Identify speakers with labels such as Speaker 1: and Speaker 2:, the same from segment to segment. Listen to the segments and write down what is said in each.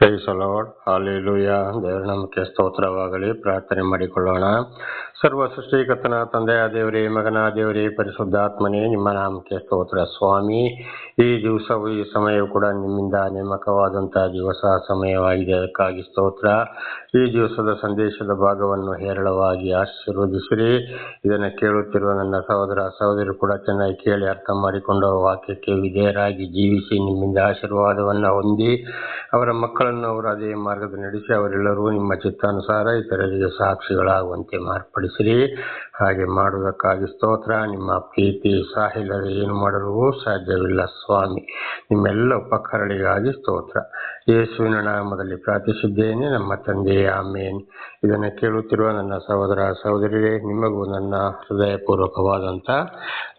Speaker 1: Price the lord, hallelujah. ದೇವರ ನಾಮಕ್ಕೆ ಸ್ತೋತ್ರವಾಗಲಿ. ಪ್ರಾರ್ಥನೆ ಮಾಡಿಕೊಳ್ಳೋಣ. ಸರ್ವ ಸೃಷ್ಟಿಕರ್ತನ ತಂದೆಯ ದೇವರೇ, ಮಗನ ದೇವರೇ, ಪರಿಶುದ್ಧಾತ್ಮನೇ, ನಿಮ್ಮ ನಾಮಕ್ಕೆ ಸ್ತೋತ್ರ. ಸ್ವಾಮಿ, ಈ ದಿವಸವು ಈ ಸಮಯವು ಕೂಡ ನಿಮ್ಮಿಂದ ನೇಮಕವಾದಂತಹ ದಿವಸ ಸಮಯವಾಗಿದೆ. ಅದಕ್ಕಾಗಿ ಸ್ತೋತ್ರ. ಈ ದಿವಸದ ಸಂದೇಶದ ಭಾಗವನ್ನು ಹೇರಳವಾಗಿ ಆಶೀರ್ವದಿಸಿರಿ. ಇದನ್ನು ಕೇಳುತ್ತಿರುವ ನನ್ನ ಸಹೋದರ ಸಹೋದರಿ ಕೂಡ ಚೆನ್ನಾಗಿ ಕೇಳಿ ಅರ್ಥ ಮಾಡಿಕೊಂಡು ವಾಕ್ಯಕ್ಕೆ ವಿಧೇಯರಾಗಿ ಜೀವಿಸಿ ನಿಮ್ಮಿಂದ ಆಶೀರ್ವಾದವನ್ನು ಹೊಂದಿ ಅವರ ಮಕ್ಕಳನ್ನು ಅವರು ಅದೇ ಮಾರ್ಗದ ನಡೆಸಿ ಅವರೆಲ್ಲರೂ ನಿಮ್ಮ ಚಿತ್ತಾನುಸಾರ ಇತರರಿಗೆ ಸಾಕ್ಷಿಗಳಾಗುವಂತೆ ಮಾರ್ಪಡಿಸಿರಿ. ಹಾಗೆ ಮಾಡುವುದಕ್ಕಾಗಿ ಸ್ತೋತ್ರ. ನಿಮ್ಮ ಪ್ರೀತಿ ಸಾಹಿಲ್ಲದೆ ಏನು ಮಾಡಲು ಸಾಧ್ಯವಿಲ್ಲ ಸ್ವಾಮಿ. ನಿಮ್ಮೆಲ್ಲ ಉಪಕರಣಗಳಿಗಾಗಿ ಸ್ತೋತ್ರ. ಯೇಸುವಿನ ನಾಮದಲ್ಲಿ ಪ್ರಾರ್ಥಿಸಿದ್ದೇನೆ ನಮ್ಮ ತಂದೆ, ಆಮೇನ್. ಇದನ್ನು ಕೇಳುತ್ತಿರುವ ನನ್ನ ಸಹೋದರ ಸಹೋದರಿಯರೇ, ನಿಮಗೂ ನನ್ನ ಹೃದಯಪೂರ್ವಕವಾದಂಥ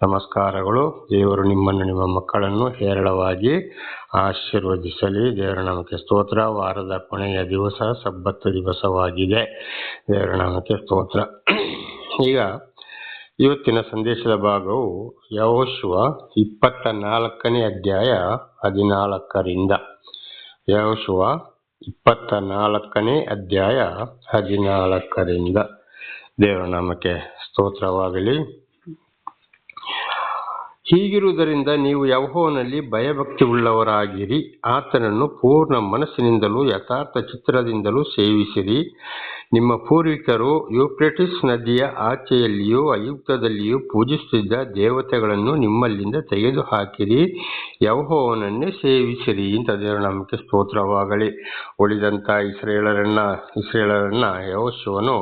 Speaker 1: ನಮಸ್ಕಾರಗಳು. ದೇವರು ನಿಮ್ಮನ್ನು ನಿಮ್ಮ ಮಕ್ಕಳನ್ನು ಹೇರಳವಾಗಿ ಆಶೀರ್ವದಿಸಲಿ. ದೇವರ ನಾಮಕ್ಕೆ ಸ್ತೋತ್ರ. ವಾರದ ಕೊನೆಯ ದಿವಸ ಸಬ್ಬತ್ ದಿವಸವಾಗಿದೆ. ದೇವರ ನಾಮಕ್ಕೆ ಸ್ತೋತ್ರ. ಈಗ ಇವತ್ತಿನ ಸಂದೇಶದ ಭಾಗವು ಯೆಹೋಶುವ 24ನೇ ಅಧ್ಯಾಯ 14ರಿಂದ. ಯೆಹೋಶುವ 24ನೇ ಅಧ್ಯಾಯ 14ರಿಂದ. ದೇವರ ನಾಮಕ್ಕೆ ಸ್ತೋತ್ರವಾಗಲಿ. ಹೀಗಿರುವುದರಿಂದ ನೀವು ಯೆಹೋವನಲ್ಲಿ ಭಯಭಕ್ತಿ ಉಳ್ಳವರಾಗಿರಿ, ಆತನನ್ನು ಪೂರ್ಣ ಮನಸ್ಸಿನಿಂದಲೂ ಯಥಾರ್ಥ ಚಿತ್ತದಿಂದಲೂ ಸೇವಿಸಿರಿ. ನಿಮ್ಮ ಪೂರ್ವಿಕರು ಯೂಫ್ರೇಟಿಸ್ ನದಿಯ ಆಚೆಯಲ್ಲಿಯೂ ಐಗುಪ್ತದಲ್ಲಿಯೂ ಪೂಜಿಸುತ್ತಿದ್ದ ದೇವತೆಗಳನ್ನು ನಿಮ್ಮಲ್ಲಿಂದ ತೆಗೆದುಹಾಕಿರಿ, ಯೆಹೋವನನ್ನೇ ಸೇವಿಸಿರಿ ಅಂತ ದೇವರ ನಾಮಕ್ಕೆ ಸ್ತೋತ್ರವಾಗಲಿ. ಉಳಿದಂಥ ಇಸ್ರೇಲರನ್ನ ಯೆಹೋಶುವನು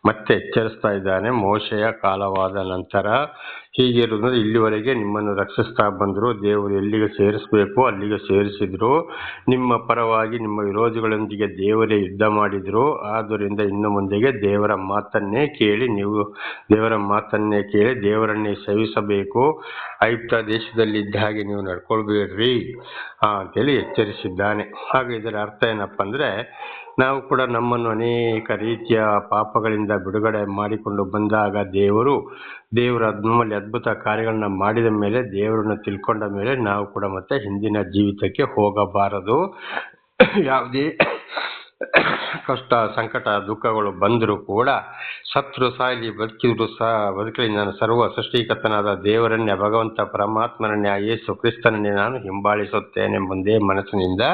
Speaker 1: ಮತ್ತೆ ಎಚ್ಚರಿಸ್ತಾ ಇದ್ದಾನೆ. ಮೋಶೆಯ ಕಾಲವಾದ ನಂತರ ಹೀಗಿರುವುದು, ಇಲ್ಲಿವರೆಗೆ ನಿಮ್ಮನ್ನು ರಕ್ಷಿಸ್ತಾ ಬಂದರು. ದೇವರು ಎಲ್ಲಿಗೆ ಸೇರಿಸಬೇಕು ಅಲ್ಲಿಗೆ ಸೇರಿಸಿದ್ರು. ನಿಮ್ಮ ಪರವಾಗಿ ನಿಮ್ಮ ವಿರೋಧಿಗಳೊಂದಿಗೆ ದೇವರೇ ಯುದ್ಧ ಮಾಡಿದ್ರು. ಆದ್ದರಿಂದ ಇನ್ನು ಮುಂದೆಗೆ ದೇವರ ಮಾತನ್ನೇ ಕೇಳಿ ದೇವರನ್ನೇ ಸೇವಿಸಬೇಕು. ಐಗುಪ್ತ ದೇಶದಲ್ಲಿದ್ದ ಹಾಗೆ ನೀವು ನಡ್ಕೊಳ್ಬೇಡ್ರಿ ಅಂತೇಳಿ ಎಚ್ಚರಿಸಿದ್ದಾನೆ. ಹಾಗೆ ಇದರ ಅರ್ಥ ಏನಪ್ಪ ಅಂದರೆ, ನಾವು ಕೂಡ ನಮ್ಮನ್ನು ಅನೇಕ ರೀತಿಯ ಪಾಪಗಳಿಂದ ಬಿಡುಗಡೆ ಮಾಡಿಕೊಂಡು ಬಂದಾಗ ದೇವರು ನಮ್ಮಲ್ಲಿ ಅದ್ಭುತ ಕಾರ್ಯಗಳನ್ನ ಮಾಡಿದ ಮೇಲೆ, ದೇವರನ್ನು ತಿಳ್ಕೊಂಡ ಮೇಲೆ ನಾವು ಕೂಡ ಮತ್ತೆ ಹಿಂದಿನ ಜೀವಿತಕ್ಕೆ ಹೋಗಬಾರದು. ಯಾವುದೇ ಕಷ್ಟ ಸಂಕಟ ದುಃಖಗಳು ಬಂದರೂ ಕೂಡ, ಸತ್ರು ಸಾಯಲಿ ಬದುಕಿದ್ರು ಬದುಕಲಿ, ನಾನು ಸರ್ವ ಸೃಷ್ಟಿಕರ್ತನಾದ ದೇವರನ್ನೇ, ಭಗವಂತ ಪರಮಾತ್ಮನನ್ನೇ, ಯೇಸು ಕ್ರಿಸ್ತನನ್ನೇ ನಾನು ಹಿಂಬಾಲಿಸುತ್ತೇನೆ ಮುಂದೆ ಮನಸ್ಸಿನಿಂದ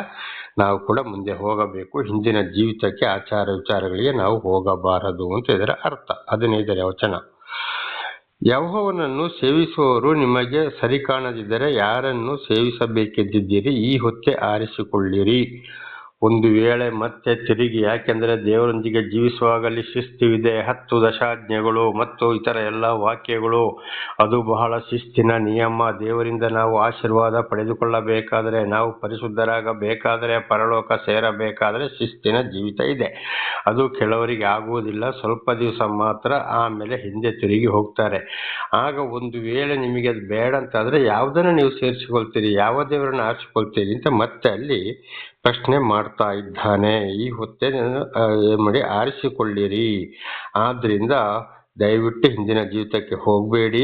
Speaker 1: ನಾವು ಕೂಡ ಮುಂದೆ ಹೋಗಬೇಕು. ಹಿಂದಿನ ಜೀವಿತಕ್ಕೆ ಆಚಾರ ವಿಚಾರಗಳಿಗೆ ನಾವು ಹೋಗಬಾರದು ಅಂತ ಇದರ ಅರ್ಥ. 15ನೇ ವಚನ. ಯೆಹೋವನನ್ನು ಸೇವಿಸುವವರು ನಿಮಗೆ ಸರಿ ಕಾಣದಿದ್ದರೆ ಯಾರನ್ನು ಸೇವಿಸಬೇಕೆಂದಿದ್ದೀರಿ? ಈ ಹೊತ್ತೇ ಆರಿಸಿಕೊಳ್ಳಿರಿ. ಒಂದು ವೇಳೆ ಮತ್ತೆ ತಿರುಗಿ, ಯಾಕೆಂದರೆ ದೇವರೊಂದಿಗೆ ಜೀವಿಸುವಾಗಲಿ ಶಿಸ್ತಿವಿದೆ. 10 ದಶಾಜ್ಞೆಗಳು ಮತ್ತು ಇತರ ಎಲ್ಲ ವಾಕ್ಯಗಳು, ಅದು ಬಹಳ ಶಿಸ್ತಿನ ನಿಯಮ. ದೇವರಿಂದ ನಾವು ಆಶೀರ್ವಾದ ಪಡೆದುಕೊಳ್ಳಬೇಕಾದರೆ, ನಾವು ಪರಿಶುದ್ಧರಾಗಬೇಕಾದರೆ, ಪರಲೋಕ ಸೇರಬೇಕಾದರೆ ಶಿಸ್ತಿನ ಜೀವಿತ ಇದೆ. ಅದು ಕೆಲವರಿಗೆ ಆಗುವುದಿಲ್ಲ, ಸ್ವಲ್ಪ ದಿವಸ ಮಾತ್ರ, ಆಮೇಲೆ ಹಿಂದೆ ತಿರುಗಿ ಹೋಗ್ತಾರೆ. ಆಗ ಒಂದು ವೇಳೆ ನಿಮಗೆ ಅದು ಬೇಡ ಅಂತಾದರೆ ಯಾವುದನ್ನು ನೀವು ಸೇರಿಸಿಕೊಳ್ತೀರಿ, ಯಾವ ದೇವರನ್ನು ಆರಿಸಿಕೊಳ್ತೀರಿ ಅಂತ ಮತ್ತೆ ಅಲ್ಲಿ ಪ್ರಶ್ನೆ ಮಾಡ್ತಾ ಇದ್ದಾನೆ. ಈ ಹೊತ್ತೇ ಮಾಡಿ ಆರಿಸಿಕೊಳ್ಳಿರಿ. ಆದ್ರಿಂದ ದಯವಿಟ್ಟು ಹಿಂದಿನ ಜೀವಿತಕ್ಕೆ ಹೋಗಬೇಡಿ,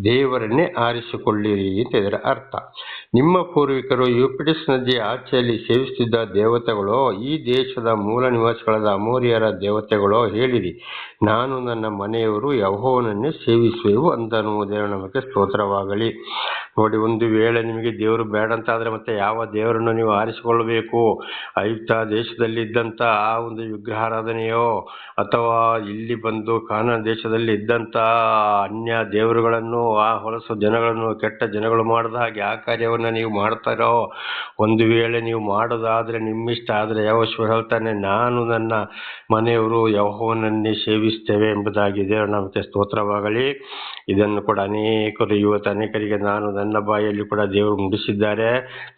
Speaker 1: ದೇವರನ್ನೇ ಆರಿಸಿಕೊಳ್ಳಿರಿ ಅಂತ ಇದರ ಅರ್ಥ. ನಿಮ್ಮ ಪೂರ್ವಿಕರು ಯೂಫ್ರೇಟಿಸ್ ನದಿಯ ಆಚೆಯಲ್ಲಿ ಸೇವಿಸುತ್ತಿದ್ದ ದೇವತೆಗಳೋ, ಈ ದೇಶದ ಮೂಲ ನಿವಾಸಿಗಳಾದ ಅಮೋರಿಯರ ದೇವತೆಗಳೋ, ಹೇಳಿರಿ, ನಾನು ನನ್ನ ಮನೆಯವರು ಯೆಹೋವನನ್ನೇ ಸೇವಿಸುವೆವು ಅಂದನು. ದೇವರ ನಮಗೆ ಸ್ತೋತ್ರವಾಗಲಿ. ನೋಡಿ, ಒಂದು ವೇಳೆ ನಿಮಗೆ ದೇವರು ಬೇಡ ಅಂತಾದರೆ ಮತ್ತೆ ಯಾವ ದೇವರನ್ನು ನೀವು ಆರಿಸಿಕೊಳ್ಳಬೇಕು? ಐಗುಪ್ತ ದೇಶದಲ್ಲಿ ಇದ್ದಂಥ ಆ ಒಂದು ವಿಗ್ರಹಾರಾಧನೆಯೋ, ಅಥವಾ ಇಲ್ಲಿ ಬಂದು ಕಾನಾನ್ ದೇಶದಲ್ಲಿ ಇದ್ದಂಥ ಅನ್ಯ ದೇವರುಗಳನ್ನು, ಆ ಹೊಲಸು ಜನಗಳನ್ನು, ಕೆಟ್ಟ ಜನಗಳು ಮಾಡಿದ ಹಾಗೆ ಆ ಕಾರ್ಯವನ್ನು ನೀವು ಮಾಡ್ತಾರೋ? ಒಂದು ವೇಳೆ ನೀವು ಮಾಡೋದಾದರೆ ನಿಮ್ಮಿಷ್ಟ. ಆದರೆ ಯೆಹೋಶುವ ಹೇಳ್ತಾನೆ, ನಾನು ನನ್ನ ಮನೆಯವರು ಯೆಹೋವನನ್ನೇ ಸೇವಿಸ್ತೇವೆ ಎಂಬುದಾಗಿ. ದೇವರ ನಾಮಕ್ಕೆ ಸ್ತೋತ್ರವಾಗಲಿ. ಇದನ್ನು ಕೂಡ ಅನೇಕರಿಗೆ ನಾನು ನನ್ನ ಬಾಯಲ್ಲಿ ಕೂಡ ದೇವರು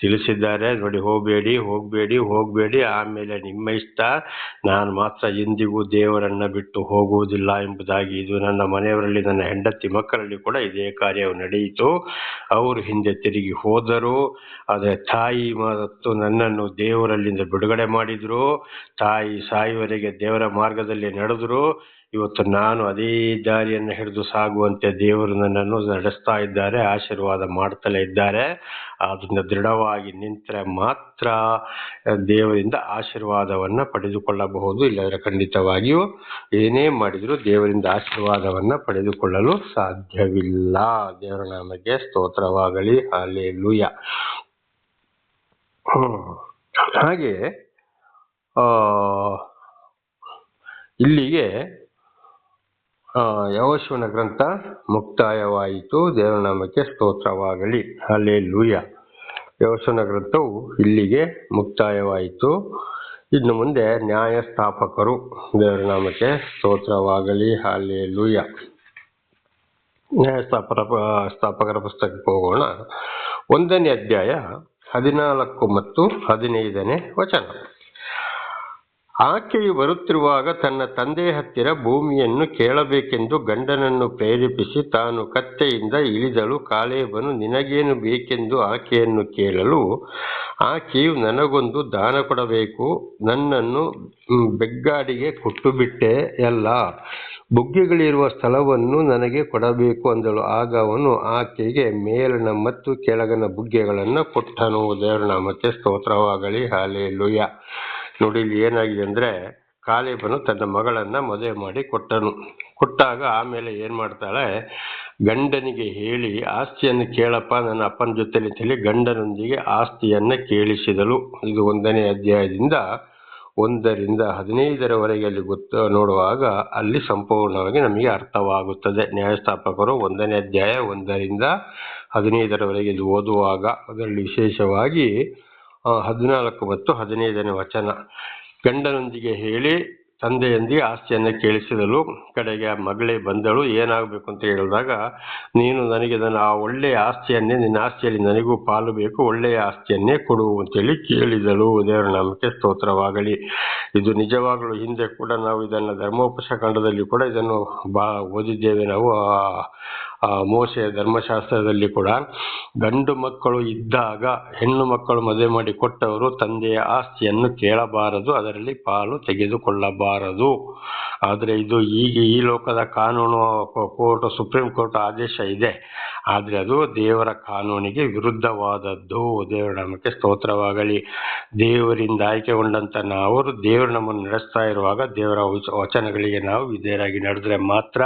Speaker 1: ತಿಳಿಸಿದ್ದಾರೆ. ನೋಡಿ, ಹೋಗಬೇಡಿ, ಆಮೇಲೆ ನಿಮ್ಮ ಇಷ್ಟ, ನಾನು ಮಾತ್ರ ಎಂದಿಗೂ ದೇವರನ್ನ ಬಿಟ್ಟು ಹೋಗುವುದಿಲ್ಲ ಎಂಬುದಾಗಿ. ಇದು ನನ್ನ ಮನೆಯವರಲ್ಲಿ, ನನ್ನ ಹೆಂಡತಿ ಮಕ್ಕಳಲ್ಲಿ ಕೂಡ ಇದೇ ಕಾರ್ಯವು ನಡೆಯಿತು. ಅವರು ಹಿಂದೆ ತಿರುಗಿ ಹೋದರು. ಆದರೆ ತಾಯಿ ಮತ್ತು ನನ್ನನ್ನು ದೇವರಲ್ಲಿಂದ ಬಿಡುಗಡೆ ಮಾಡಿದ್ರು. ತಾಯಿ ಸಾಯುವವರೆಗೆ ದೇವರ ಮಾರ್ಗದಲ್ಲಿ ನಡೆದರು. ಇವತ್ತು ನಾನು ಅದೇ ದಾರಿಯನ್ನು ಹಿಡಿದು ಸಾಗುವಂತೆ ದೇವರು ನನ್ನನ್ನು ನಡೆಸ್ತಾ ಇದ್ದಾರೆ, ಆಶೀರ್ವಾದ ಮಾಡ್ತಲೇ ಇದ್ದಾರೆ. ಅದರಿಂದ ದೃಢವಾಗಿ ನಿಂತರೆ ಮಾತ್ರ ದೇವರಿಂದ ಆಶೀರ್ವಾದವನ್ನು ಪಡೆದುಕೊಳ್ಳಬಹುದು. ಇಲ್ಲದ್ರೆ ಖಂಡಿತವಾಗಿಯೂ ಏನೇ ಮಾಡಿದರೂ ದೇವರಿಂದ ಆಶೀರ್ವಾದವನ್ನು ಪಡೆದುಕೊಳ್ಳಲು ಸಾಧ್ಯವಿಲ್ಲ. ದೇವರ ನಾಮಕ್ಕೆ ಸ್ತೋತ್ರವಾಗಲಿ. ಹಲ್ಲೆಲೂಯಾ. ಹಾಗೆ ಇಲ್ಲಿಗೆ ಯೆಹೋಶುವನ ಗ್ರಂಥ ಮುಕ್ತಾಯವಾಯಿತು. ದೇವರ ನಾಮಕ್ಕೆ ಸ್ತೋತ್ರವಾಗಲಿ. ಹಲ್ಲೆಲೂಯಾ. ಯೆಹೋಶುವನ ಗ್ರಂಥವು ಇಲ್ಲಿಗೆ ಮುಕ್ತಾಯವಾಯಿತು. ಇನ್ನು ಮುಂದೆ ನ್ಯಾಯಸ್ಥಾಪಕರು. ದೇವರ ನಾಮಕ್ಕೆ ಸ್ತೋತ್ರವಾಗಲಿ. ಹಲ್ಲೆಲೂಯಾ. ನ್ಯಾಯಸ್ಥಾಪಕರ ಪುಸ್ತಕಕ್ಕೆ ಹೋಗೋಣ. 1ನೇ ಅಧ್ಯಾಯ 14 ಮತ್ತು 15ನೇ ವಚನ. ಆಕೆಯು ಬರುತ್ತಿರುವಾಗ ತನ್ನ ತಂದೆಯ ಹತ್ತಿರ ಭೂಮಿಯನ್ನು ಕೇಳಬೇಕೆಂದು ಗಂಡನನ್ನು ಪ್ರೇರೇಪಿಸಿ ತಾನು ಕತ್ತೆಯಿಂದ ಇಳಿದಳು. ಕಾಲೇಬನು, ನಿನಗೇನು ಬೇಕೆಂದು ಆಕೆಯನ್ನು ಕೇಳಲು, ಆಕೆಯು, ನನಗೊಂದು ದಾನ ಕೊಡಬೇಕು, ನನ್ನನ್ನು ಬೆಗ್ಗಾಡಿಗೆ ಕೊಟ್ಟುಬಿಟ್ಟೆ ಅಲ್ಲ, ಬುಗ್ಗೆಗಳಿರುವ ಸ್ಥಳವನ್ನು ನನಗೆ ಕೊಡಬೇಕು ಅಂದಳು. ಆಗ ಅವನು ಆಕೆಗೆ ಮೇಲಣ ಮತ್ತು ಕೆಳಗನ ಬುಗ್ಗೆಗಳನ್ನು ಕೊಟ್ಟನು. ದೇವರ ನಾಮಕ್ಕೆ ಸ್ತೋತ್ರವಾಗಲಿ. ಹಲ್ಲೆಲೂಯಾ. ನೋಡಿ, ಇಲ್ಲಿ ಏನಾಗಿದೆ ಅಂದ್ರೆ, ಕಾಲೇಬನು ತನ್ನ ಮಗಳನ್ನ ಮದುವೆ ಮಾಡಿ ಕೊಟ್ಟಾಗ ಆಮೇಲೆ ಏನ್ ಮಾಡ್ತಾಳೆ, ಗಂಡನಿಗೆ ಹೇಳಿ ಆಸ್ತಿಯನ್ನು ಕೇಳಪ್ಪ ನನ್ನ ಅಪ್ಪನ ಜೊತೆಲಿ ಅಂತ ಹೇಳಿ ಗಂಡನೊಂದಿಗೆ ಆಸ್ತಿಯನ್ನ ಕೇಳಿಸಿದಳು. ಇದು 1ನೇ ಅಧ್ಯಾಯದಿಂದ 1ರಿಂದ 15ರವರೆಗೆ ಅಲ್ಲಿ ನೋಡುವಾಗ ಅಲ್ಲಿ ಸಂಪೂರ್ಣವಾಗಿ ನಮಗೆ ಅರ್ಥವಾಗುತ್ತದೆ. ನ್ಯಾಯಸ್ಥಾಪಕರು 1ನೇ ಅಧ್ಯಾಯ 1ರಿಂದ 15ರವರೆಗೆ ಇದು ಓದುವಾಗ ಅದರಲ್ಲಿ ವಿಶೇಷವಾಗಿ 14 ಮತ್ತು 15ನೇ ವಚನ. ಗಂಡನೊಂದಿಗೆ ಹೇಳಿ ತಂದೆಯೊಂದಿಗೆ ಆಸ್ತಿಯನ್ನು ಕೇಳಿಸಿದಳು. ಕಡೆಗೆ ಆ ಮಗಳೇ ಬಂದಳು. ಏನಾಗಬೇಕು ಅಂತ ಹೇಳಿದಾಗ, ನೀನು ನನಗೆ ಆ ಒಳ್ಳೆಯ ಆಸ್ತಿಯನ್ನೇ, ನಿನ್ನ ಆಸ್ತಿಯಲ್ಲಿ ನನಗೂ ಪಾಲು ಬೇಕು, ಒಳ್ಳೆಯ ಆಸ್ತಿಯನ್ನೇ ಕೊಡು ಅಂತೇಳಿ ಕೇಳಿದಳು. ದೇವರ ನಾಮಕ್ಕೆ ಸ್ತೋತ್ರವಾಗಲಿ. ಇದು ನಿಜವಾಗಲೂ ಹಿಂದೆ ಕೂಡ ನಾವು ಇದನ್ನು ಧರ್ಮೋಪದೇಶಕಾಂಡದಲ್ಲಿ ಕೂಡ ಇದನ್ನು ಓದಿದ್ದೇವೆ. ನಾವು ಮೋಶೆಯ ಧರ್ಮಶಾಸ್ತ್ರದಲ್ಲಿ ಕೂಡ ಗಂಡು ಮಕ್ಕಳು ಇದ್ದಾಗ ಹೆಣ್ಣು ಮಕ್ಕಳು ಮದುವೆ ಮಾಡಿ ಕೊಟ್ಟವರು ತಂದೆಯ ಆಸ್ತಿಯನ್ನು ಕೇಳಬಾರದು, ಅದರಲ್ಲಿ ಪಾಲು ತೆಗೆದುಕೊಳ್ಳಬಾರದು. ಆದರೆ ಇದು ಈಗ ಈ ಲೋಕದ ಕಾನೂನು, ಸುಪ್ರೀಂ ಕೋರ್ಟ್ ಆದೇಶ ಇದೆ, ಆದರೆ ಅದು ದೇವರ ಕಾನೂನಿಗೆ ವಿರುದ್ಧವಾದದ್ದು. ದೇವರ ನಾಮಕ್ಕೆ ಸ್ತೋತ್ರವಾಗಲಿ. ದೇವರಿಂದ ಆಯ್ಕೆಗೊಂಡಂತ ಅವರು ದೇವರು ನಮ್ಮನ್ನು ನಡೆಸ್ತಾ ಇರುವಾಗ ದೇವರ ವಚನಗಳಿಗೆ ನಾವು ವಿಧೇಯರಾಗಿ ನಡೆದ್ರೆ ಮಾತ್ರ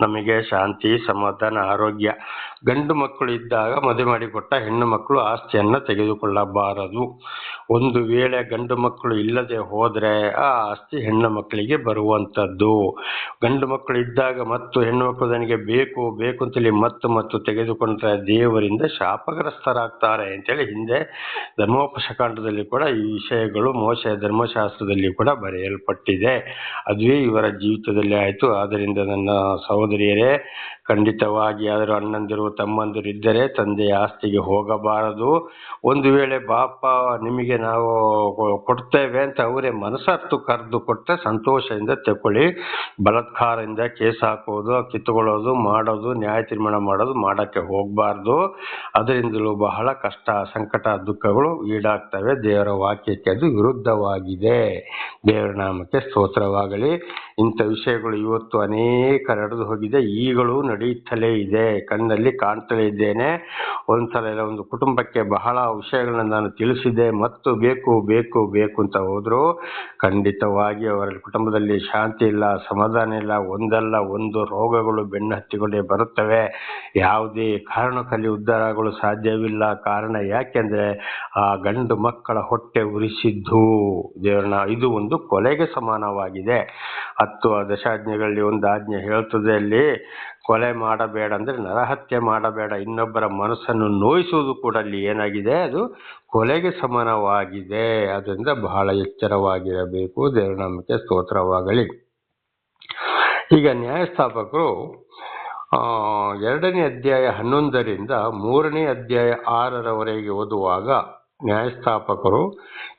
Speaker 1: ನಮಗೆ ಶಾಂತಿ, ಸಮಾಧಾನ, ಆರೋಗ್ಯ. ಗಂಡು ಮಕ್ಕಳು ಇದ್ದಾಗ ಮದುವೆ ಮಾಡಿಕೊಟ್ಟ ಹೆಣ್ಣು ಮಕ್ಕಳು ಆಸ್ತಿಯನ್ನ ತೆಗೆದುಕೊಳ್ಳಬಾರದು. ಒಂದು ವೇಳೆ ಗಂಡು ಮಕ್ಕಳು ಇಲ್ಲದೆ ಹೋದ್ರೆ ಆ ಆಸ್ತಿ ಹೆಣ್ಣು ಮಕ್ಕಳಿಗೆ ಬರುವಂತದ್ದು. ಗಂಡು ಮಕ್ಕಳು ಇದ್ದಾಗ ಮತ್ತು ಹೆಣ್ಣು ಮಕ್ಕಳು ನನಗೆ ಬೇಕು ಬೇಕು ಅಂತೇಳಿ ಮತ್ತು ತೆಗೆದುಕೊಂಡ್ರೆ ದೇವರಿಂದ ಶಾಪಗ್ರಸ್ತರಾಗ್ತಾರೆ ಅಂತೇಳಿ ಹಿಂದೆ ಧರ್ಮೋಪದೇಶಕಾಂಡದಲ್ಲಿ ಕೂಡ ಈ ವಿಷಯಗಳು ಮೋಶೆಯ ಧರ್ಮಶಾಸ್ತ್ರದಲ್ಲಿ ಕೂಡ ಬರೆಯಲ್ಪಟ್ಟಿದೆ. ಅದುವೇ ಇವರ ಜೀವಿತದಲ್ಲಿ ಆಯಿತು. ಆದ್ದರಿಂದ ನನ್ನ ಸಹೋದರಿಯರೇ, ಖಂಡಿತವಾಗಿ ಯಾರು ಅಣ್ಣಂದಿರು ತಮ್ಮಂದಿರು ಇದ್ದರೆ ತಂದೆಯ ಆಸ್ತಿಗೆ ಹೋಗಬಾರದು. ಒಂದು ವೇಳೆ ಬಾಪ ನಿಮಗೆ ನಾವು ಕೊಡ್ತೇವೆ ಅಂತ ಅವರೇ ಮನಸ್ಸತ್ತು ಕರೆದು ಕೊಟ್ಟರೆ ಸಂತೋಷದಿಂದ ತಗೊಳ್ಳಿ. ಬಲಾತ್ಕಾರದಿಂದ ಕೇಸ್ ಹಾಕೋದು, ಕಿತ್ತುಕೊಳ್ಳೋದು, ಮಾಡೋದು, ನ್ಯಾಯ ತೀರ್ಮಾನ ಮಾಡೋದು ಮಾಡಕ್ಕೆ ಹೋಗಬಾರ್ದು. ಅದರಿಂದಲೂ ಬಹಳ ಕಷ್ಟ, ಸಂಕಟ, ದುಃಖಗಳು ಈಡಾಗ್ತವೆ. ದೇವರ ವಾಕ್ಯಕ್ಕೆ ಅದು ವಿರುದ್ಧವಾಗಿದೆ. ದೇವರ ನಾಮಕ್ಕೆ ಸ್ತೋತ್ರವಾಗಲಿ. ಇಂಥ ವಿಷಯಗಳು ಇವತ್ತು ಅನೇಕ ನಡೆದು ಹೋಗಿದೆ, ಈಗಲೂ ನಡೆಯುತ್ತಲೇ ಇದೆ, ಕಣ್ಣಲ್ಲಿ ಕಾಣ್ತಲೇ ಇದ್ದೇನೆ. ಒಂದ್ಸಲ ಇಲ್ಲ ಒಂದು ಕುಟುಂಬಕ್ಕೆ ಬಹಳ ವಿಷಯಗಳನ್ನ ನಾನು ತಿಳಿಸಿದೆ ಮತ್ತು ಬೇಕು ಬೇಕು ಬೇಕು ಅಂತ ಹೋದ್ರು ಖಂಡಿತವಾಗಿ ಅವರ ಕುಟುಂಬದಲ್ಲಿ ಶಾಂತಿ ಇಲ್ಲ, ಸಮಾಧಾನ ಇಲ್ಲ. ಒಂದಲ್ಲ ಒಂದು ರೋಗಗಳು ಬೆನ್ನು ಹತ್ತಿಕೊಂಡೇ ಬರುತ್ತವೆ. ಯಾವುದೇ ಕಾರಣಕ್ಕಲ್ಲಿ ಉದ್ಧಾರಗಳು ಸಾಧ್ಯವಿಲ್ಲ. ಕಾರಣ ಯಾಕೆಂದ್ರೆ ಆ ಗಂಡು ಮಕ್ಕಳ ಹೊಟ್ಟೆ ಉರಿಸಿದ್ದು ದೇವರನ್ನ, ಇದು ಒಂದು ಕೊಲೆಗೆ ಸಮಾನವಾಗಿದೆ. 10 ದಶಾಜ್ಞೆಗಳಲ್ಲಿ ಒಂದು ಆಜ್ಞೆ ಹೇಳ್ತದೆ, ಅಲ್ಲಿ ಕೊಲೆ ಮಾಡಬೇಡ ಅಂದ್ರೆ ನರಹತ್ಯೆ ಮಾಡಬೇಡ, ಇನ್ನೊಬ್ಬರ ಮನಸ್ಸನ್ನು ನೋಯಿಸುವುದು ಕೂಡ ಅಲ್ಲಿ ಏನಾಗಿದೆ, ಅದು ಕೊಲೆಗೆ ಸಮಾನವಾಗಿದೆ. ಅದರಿಂದ ಬಹಳ ಎಚ್ಚರವಾಗಿರಬೇಕು. ದೇವರ ನಾಮಕ್ಕೆ ಸ್ತೋತ್ರವಾಗಲಿ. ಈಗ ನ್ಯಾಯಸ್ಥಾಪಕರು 2ನೇ ಅಧ್ಯಾಯ 11ರಿಂದ 3ನೇ ಅಧ್ಯಾಯ 6ರವರೆಗೆ ಓದುವಾಗ, ನ್ಯಾಯಸ್ಥಾಪಕರು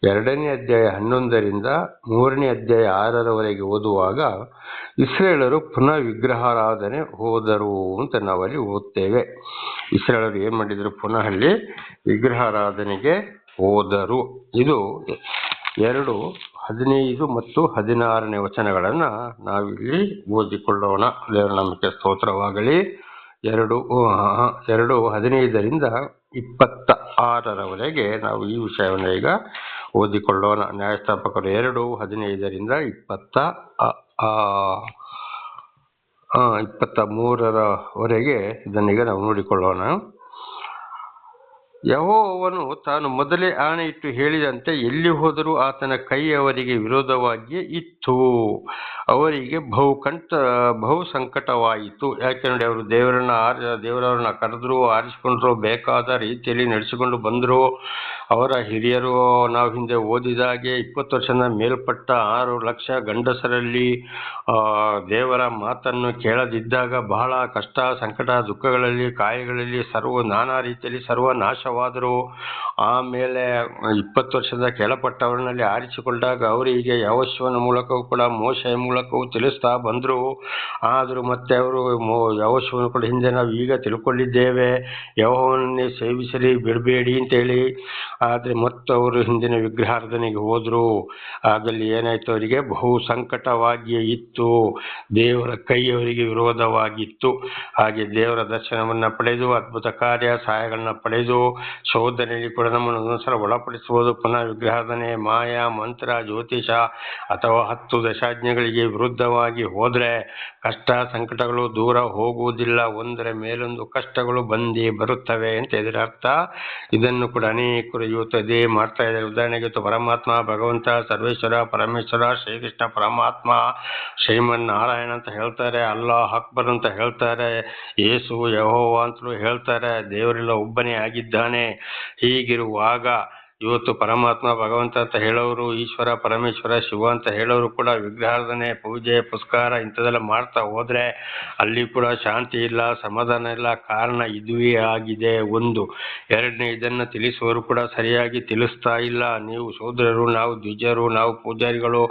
Speaker 1: 2ನೇ ಅಧ್ಯಾಯ 11ರಿಂದ 3ನೇ ಅಧ್ಯಾಯ 6ರವರೆಗೆ ಓದುವಾಗ ಇಸ್ರೇಲರು ಪುನಃ ವಿಗ್ರಹಾರಾಧನೆ ಹೋದರು ಅಂತ ನಾವಲ್ಲಿ ಓದ್ತೇವೆ. ಇಸ್ರೇಲರು ಏನ್ ಮಾಡಿದ್ರು, ಪುನಃ ಅಲ್ಲಿ ವಿಗ್ರಹಾರಾಧನೆಗೆ ಹೋದರು. ಇದು 2 15 ಮತ್ತು 16ನೇ ವಚನಗಳನ್ನು ನಾವಿಲ್ಲಿ ಓದಿಕೊಳ್ಳೋಣ. ದೇವರ ನಾಮಕ್ಕೆ ಸ್ತೋತ್ರವಾಗಲಿ. 2:15ರಿಂದ 26ರವರೆಗೆ ನಾವು ಈ ವಿಷಯವನ್ನು ಈಗ ಓದಿಕೊಳ್ಳೋಣ. ನ್ಯಾಯಸ್ಥಾಪಕರು 2:15ರಿಂದ 23ರವರೆಗೆ ಇದನ್ನೀಗ ನಾವು ನೋಡಿಕೊಳ್ಳೋಣ. ಯೆಹೋವನು ತಾನು ಮೊದಲೇ ಆಣೆಯಿಟ್ಟು ಹೇಳಿದಂತೆ ಎಲ್ಲಿ ಹೋದರೂ ಆತನ ಕೈ ಅವರಿಗೆ ವಿರೋಧವಾಗಿಯೇ ಇತ್ತು. ಅವರಿಗೆ ಬಹು ಸಂಕಟವಾಯಿತು. ಯಾಕೆಂದರೆ ಅವರು ದೇವರವರನ್ನ ಕರೆದ್ರು, ಆರಿಸಿಕೊಂಡ್ರು, ಬೇಕಾದ ರೀತಿಯಲ್ಲಿ ನಡೆಸಿಕೊಂಡು ಬಂದರು. ಅವರ ಹಿರಿಯರು ನಾವು ಹಿಂದೆ ಓದಿದಾಗೆ 20 ವರ್ಷದ ಮೇಲ್ಪಟ್ಟ 6 ಲಕ್ಷ ಗಂಡಸರಲ್ಲಿ ದೇವರ ಮಾತನ್ನು ಕೇಳದಿದ್ದಾಗ ಬಹಳ ಕಷ್ಟ, ಸಂಕಟ, ದುಃಖಗಳಲ್ಲಿ, ಕಾಯಿಗಳಲ್ಲಿ ನಾನಾ ರೀತಿಯಲ್ಲಿ ಸರ್ವನಾಶವಾದರು. ಆಮೇಲೆ 20 ವರ್ಷದ ಕೆಳಪಟ್ಟವರಲ್ಲಿ ಆರಿಸಿಕೊಂಡಾಗ ಅವರಿಗೆ ಯೆಹೋಶುವನ ಮೂಲಕವೂ ಕೂಡ ಮೋಶೆಯ ಮೂಲಕವೂ ತಿಳಿಸ್ತಾ ಬಂದರು. ಆದರೂ ಮತ್ತೆ ಅವರು ಯೆಹೋಶುವನು ಕೂಡ ಹಿಂದೆ ನಾವು ಈಗ ತಿಳ್ಕೊಂಡಿದ್ದೇವೆ, ಯೆಹೋವನನ್ನೇ ಸೇವಿಸಲಿ ಬಿಡಬೇಡಿ ಅಂತೇಳಿ. ಆದರೆ ಮತ್ತು ಅವರು ಹಿಂದಿನ ವಿಗ್ರಹಾರಾಧನೆಗೆ ಹೋದರು. ಆಗಲ್ಲಿ ಏನಾಯ್ತು, ಅವರಿಗೆ ಬಹು ಸಂಕಟವಾಗಿಯೇ ಇತ್ತು. ದೇವರ ಕೈ ಅವರಿಗೆ ವಿರೋಧವಾಗಿತ್ತು. ಹಾಗೆ ದೇವರ ದರ್ಶನವನ್ನು ಪಡೆದು ಅದ್ಭುತ ಕಾರ್ಯ ಸಹಾಯಗಳನ್ನ ಪಡೆದು ಶೋಧನೆಯಲ್ಲಿ ಕೂಡ ನಮ್ಮನ್ನು ಒಂದೊಂದ್ಸಲ ಒಳಪಡಿಸಬಹುದು. ಪುನಃ ವಿಗ್ರಹಾರಾಧನೆ, ಮಾಯ, ಮಂತ್ರ, ಜ್ಯೋತಿಷ ಅಥವಾ 10 ದಶಾಜ್ಞೆಗಳಿಗೆ ವಿರುದ್ಧವಾಗಿ ಹೋದರೆ ಕಷ್ಟ ಸಂಕಟಗಳು ದೂರ ಹೋಗುವುದಿಲ್ಲ. ಒಂದರ ಮೇಲೊಂದು ಕಷ್ಟಗಳು ಬಂದೇ ಬರುತ್ತವೆ ಅಂತ ಇದರ ಅರ್ಥ. ಇದನ್ನು ಕೂಡ ಅನೇಕರು ಇವತ್ತು ಅದೇ ಮಾಡ್ತಾ ಇದ್ದಾರೆ. ಉದಾಹರಣೆಗೆ ಇವತ್ತು ಪರಮಾತ್ಮ, ಭಗವಂತ, ಸರ್ವೇಶ್ವರ, ಪರಮೇಶ್ವರ, ಶ್ರೀಕೃಷ್ಣ ಪರಮಾತ್ಮ, ಶ್ರೀಮನ್ ನಾರಾಯಣ ಅಂತ ಹೇಳ್ತಾರೆ, ಅಲ್ಲಾಹ್ ಅಕ್ಬರ್ ಅಂತ ಹೇಳ್ತಾರೆ, ಯೇಸು, ಯೆಹೋವ ಅಂತಲೂ ಹೇಳ್ತಾರೆ. ದೇವರೆಲ್ಲ ಒಬ್ಬನೇ ಆಗಿದ್ದಾನೆ. ಹೀಗಿರುವಾಗ ಇವತ್ತು ಪರಮಾತ್ಮ, ಭಗವಂತ ಅಂತ ಹೇಳೋರು, ಈಶ್ವರ, ಪರಮೇಶ್ವರ, ಶಿವ ಅಂತ ಹೇಳೋರು ಕೂಡ ವಿಗ್ರಹಾರಾಧನೆ, ಪೂಜೆ, ಪುಸ್ಕಾರ ಇಂಥದ್ದೆಲ್ಲ ಮಾಡ್ತಾ ಹೋದರೆ ಅಲ್ಲಿ ಕೂಡ ಶಾಂತಿ ಇಲ್ಲ, ಸಮಾಧಾನ ಇಲ್ಲ. ಕಾರಣ ಇದುವೇ ಆಗಿದೆ. ಒಂದು. ಎರಡನೇ, ಇದನ್ನು ತಿಳಿಸುವವರು ಕೂಡ ಸರಿಯಾಗಿ ತಿಳಿಸ್ತಾ ಇಲ್ಲ. ನೀವು ಶೂದ್ರರು, ನಾವು ದ್ವಿಜರು, ನಾವು ಪೂಜಾರಿಗಳು,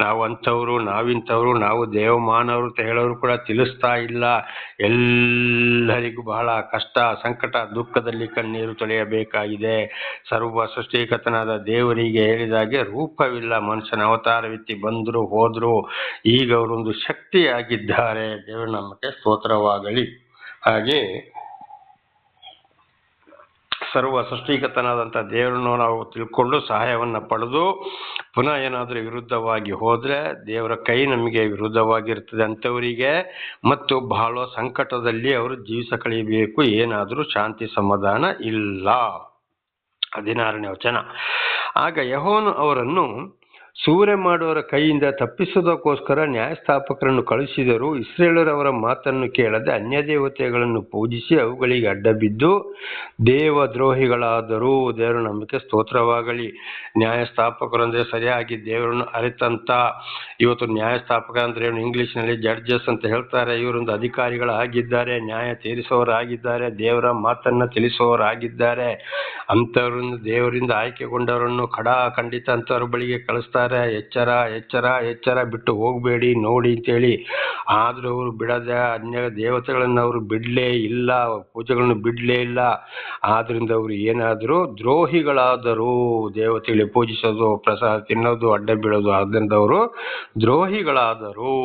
Speaker 1: ನಾವು ಅಂಥವ್ರು, ನಾವಿಂಥವ್ರು, ನಾವು ದೇವಮಾನವರು ಅಂತ ಹೇಳೋರು ಕೂಡ ತಿಳಿಸ್ತಾ ಇಲ್ಲ. ಎಲ್ಲರಿಗೂ ಬಹಳ ಕಷ್ಟ, ಸಂಕಟ, ದುಃಖದಲ್ಲಿ ಕಣ್ಣೀರು ತೊಳೆಯಬೇಕಾಗಿದೆ. ಸರ್ವ ಸೃಷ್ಟಿಕರ್ತನಾದ ದೇವರಿಗೆ ಹೇಳಿದಾಗೆ ರೂಪವಿಲ್ಲ, ಮನುಷ್ಯನ ಅವತಾರವೆತ್ತಿ ಬಂದರು ಹೋದ್ರು. ಈಗ ಅವರೊಂದು ಶಕ್ತಿಯಾಗಿದ್ದಾರೆ. ದೇವರ ನಾಮಕ್ಕೆ ಸ್ತೋತ್ರವಾಗಲಿ. ಹಾಗೆ ಸರ್ವ ಸೃಷ್ಟಿಕರ್ತನಾದಂಥ ದೇವರನ್ನು ನಾವು ತಿಳ್ಕೊಂಡು ಸಹಾಯವನ್ನು ಪಡೆದು ಪುನಃ ಏನಾದರೂ ವಿರುದ್ಧವಾಗಿ ಹೋದರೆ ದೇವರ ಕೈ ನಮಗೆ ವಿರುದ್ಧವಾಗಿರ್ತದೆ ಅಂಥವರಿಗೆ. ಮತ್ತು ಬಹಳ ಸಂಕಟದಲ್ಲಿ ಅವರು ಜೀವಿಸ ಕಳೆಯಬೇಕು. ಏನಾದರೂ ಶಾಂತಿ ಸಮಾಧಾನ ಇಲ್ಲ. 16ನೇ ವಚನ. ಆಗ ಯೆಹೋವನು ಅವರನ್ನು ಸೂರೆ ಮಾಡುವವರ ಕೈಯಿಂದ ತಪ್ಪಿಸುವುದಕ್ಕೋಸ್ಕರ ನ್ಯಾಯಸ್ಥಾಪಕರನ್ನು ಕಳುಹಿಸಿದರು. ಇಸ್ರಾಯೇಲರು ಅವರ ಮಾತನ್ನು ಕೇಳದೆ ಅನ್ಯದೇವತೆಗಳನ್ನು ಪೂಜಿಸಿ ಅವುಗಳಿಗೆ ಅಡ್ಡಬಿದ್ದು ದೇವದ್ರೋಹಿಗಳಾದರು. ದೇವರ ನಂಬಿಕೆ ಸ್ತೋತ್ರವಾಗಲಿ. ನ್ಯಾಯಸ್ಥಾಪಕರು ಅಂದರೆ ಸರಿಯಾಗಿ ದೇವರನ್ನು ಅರಿತಂತ. ಇವತ್ತು ನ್ಯಾಯಸ್ಥಾಪಕ ಅಂದರೆ ಇಂಗ್ಲಿಷ್ನಲ್ಲಿ ಜಡ್ಜಸ್ ಅಂತ ಹೇಳ್ತಾರೆ. ಇವರೊಂದು ಅಧಿಕಾರಿಗಳಾಗಿದ್ದಾರೆ, ನ್ಯಾಯ ತೀರಿಸುವವರಾಗಿದ್ದಾರೆ, ದೇವರ ಮಾತನ್ನು ತಿಳಿಸುವವರಾಗಿದ್ದಾರೆ. ಅಂಥವರನ್ನು ದೇವರಿಂದ ಆಯ್ಕೆಗೊಂಡವರನ್ನು ಖಂಡಿತ ಅಂಥವ್ರ ಬಳಿಗೆ ಕಳಿಸ್ತಾರೆ. ಎಚ್ಚರ ಎಚ್ಚರ ಎಚ್ಚರ, ಬಿಟ್ಟು ಹೋಗಬೇಡಿ ನೋಡಿ ಅಂತೇಳಿ. ಆದರೂ ಅವರು ಬಿಡದೆ ಅನ್ಯ ದೇವತೆಗಳನ್ನು ಅವರು ಬಿಡಲೇ ಇಲ್ಲ, ಪೂಜೆಗಳನ್ನು ಬಿಡಲೇ ಇಲ್ಲ. ಆದ್ರಿಂದ ಅವರು ಏನಾದರೂ ದ್ರೋಹಿಗಳಾದರು. ದೇವತೆಗಳಿಗೆ ಪೂಜಿಸೋದು, ಪ್ರಸಾದ ತಿನ್ನೋದು, ಅಡ್ಡ ಬೀಳೋದು, ಆದ್ದರಿಂದ ಅವರು ದ್ರೋಹಿಗಳಾದರು.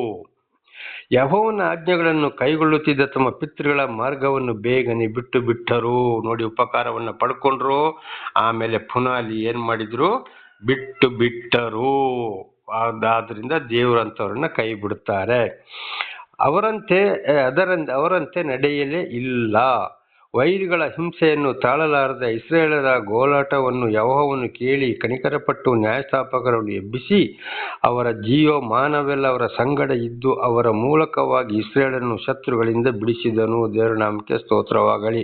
Speaker 1: ಯೆಹೋವನ ಆಜ್ಞೆಗಳನ್ನು ಕೈಗೊಳ್ಳುತ್ತಿದ್ದ ತಮ್ಮ ಪಿತೃಗಳ ಮಾರ್ಗವನ್ನು ಬೇಗನೆ ಬಿಟ್ಟರು. ನೋಡಿ, ಉಪಕಾರವನ್ನು ಪಡ್ಕೊಂಡ್ರು, ಆಮೇಲೆ ಪುನಃ ಅಲ್ಲಿ ಏನ್ ಮಾಡಿದ್ರು, ಬಿಟ್ಟರು. ಆದ್ರಿಂದ ದೇವರಂತವ್ರನ್ನ ಕೈ ಬಿಡುತ್ತಾರೆ. ಅವರಂತೆ ನಡೆಯಲೇ ಇಲ್ಲ. ವೈರಿಗಳ ಹಿಂಸೆಯನ್ನು ತಾಳಲಾರದ ಇಸ್ರಾಯೇಲರ ಗೋಳಾಟವನ್ನು ಯೆಹೋವನು ಕೇಳಿ ಕನಿಕರಪಟ್ಟು ನ್ಯಾಯಸ್ಥಾಪಕರನ್ನು ಎಬ್ಬಿಸಿ ಅವರ ಜೀವಮಾನವೆಲ್ಲ ಅವರ ಸಂಗಡ ಇದ್ದು ಅವರ ಮೂಲಕವಾಗಿ ಇಸ್ರಾಯೇಲರನ್ನು ಶತ್ರುಗಳಿಂದ ಬಿಡಿಸಿದನು. ದೇವರ ನಾಮಕ್ಕೆ ಸ್ತೋತ್ರವಾಗಲಿ.